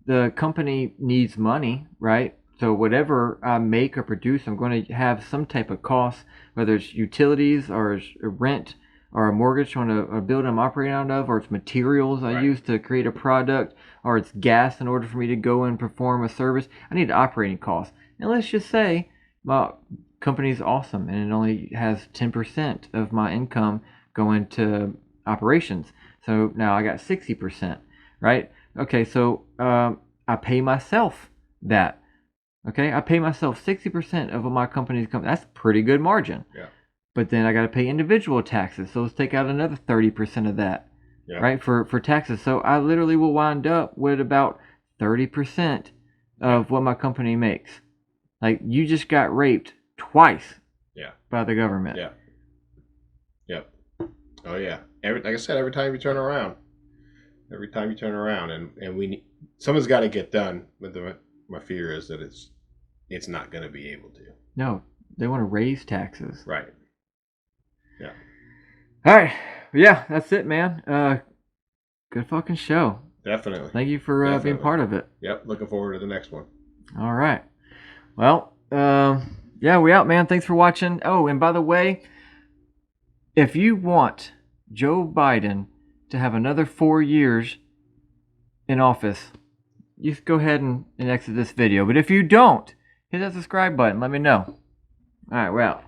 the company needs money, right? So whatever I make or produce, I'm going to have some type of cost, whether it's utilities or it's rent or a mortgage on a building I'm operating out of, or it's materials I use to create a product, or it's gas in order for me to go and perform a service. I need operating costs. And let's just say my company's awesome and it only has 10% of my income going to operations. So now I got 60%, right? Okay, so I pay myself that. Okay, I pay myself 60% of what my company's company. That's a pretty good margin. Yeah. But then I got to pay individual taxes. So let's take out another 30% of that, right, for taxes. So I literally will wind up with about 30% of what my company makes. Like, you just got raped twice by the government. Yeah. Yep. Oh, yeah. Like I said, every time you turn around, and someone's got to get done. But my fear is that it's not going to be able to. No, they want to raise taxes. Right. Yeah. All right. Yeah, that's it, man. Good fucking show. Definitely. Thank you for being part of it. Yep. Looking forward to the next one. All right. Well, yeah, we out, man. Thanks for watching. Oh, and by the way, if you want Joe Biden to have another 4 years in office, you go ahead and exit this video. But if you don't, hit that subscribe button. Let me know. All right, we're out.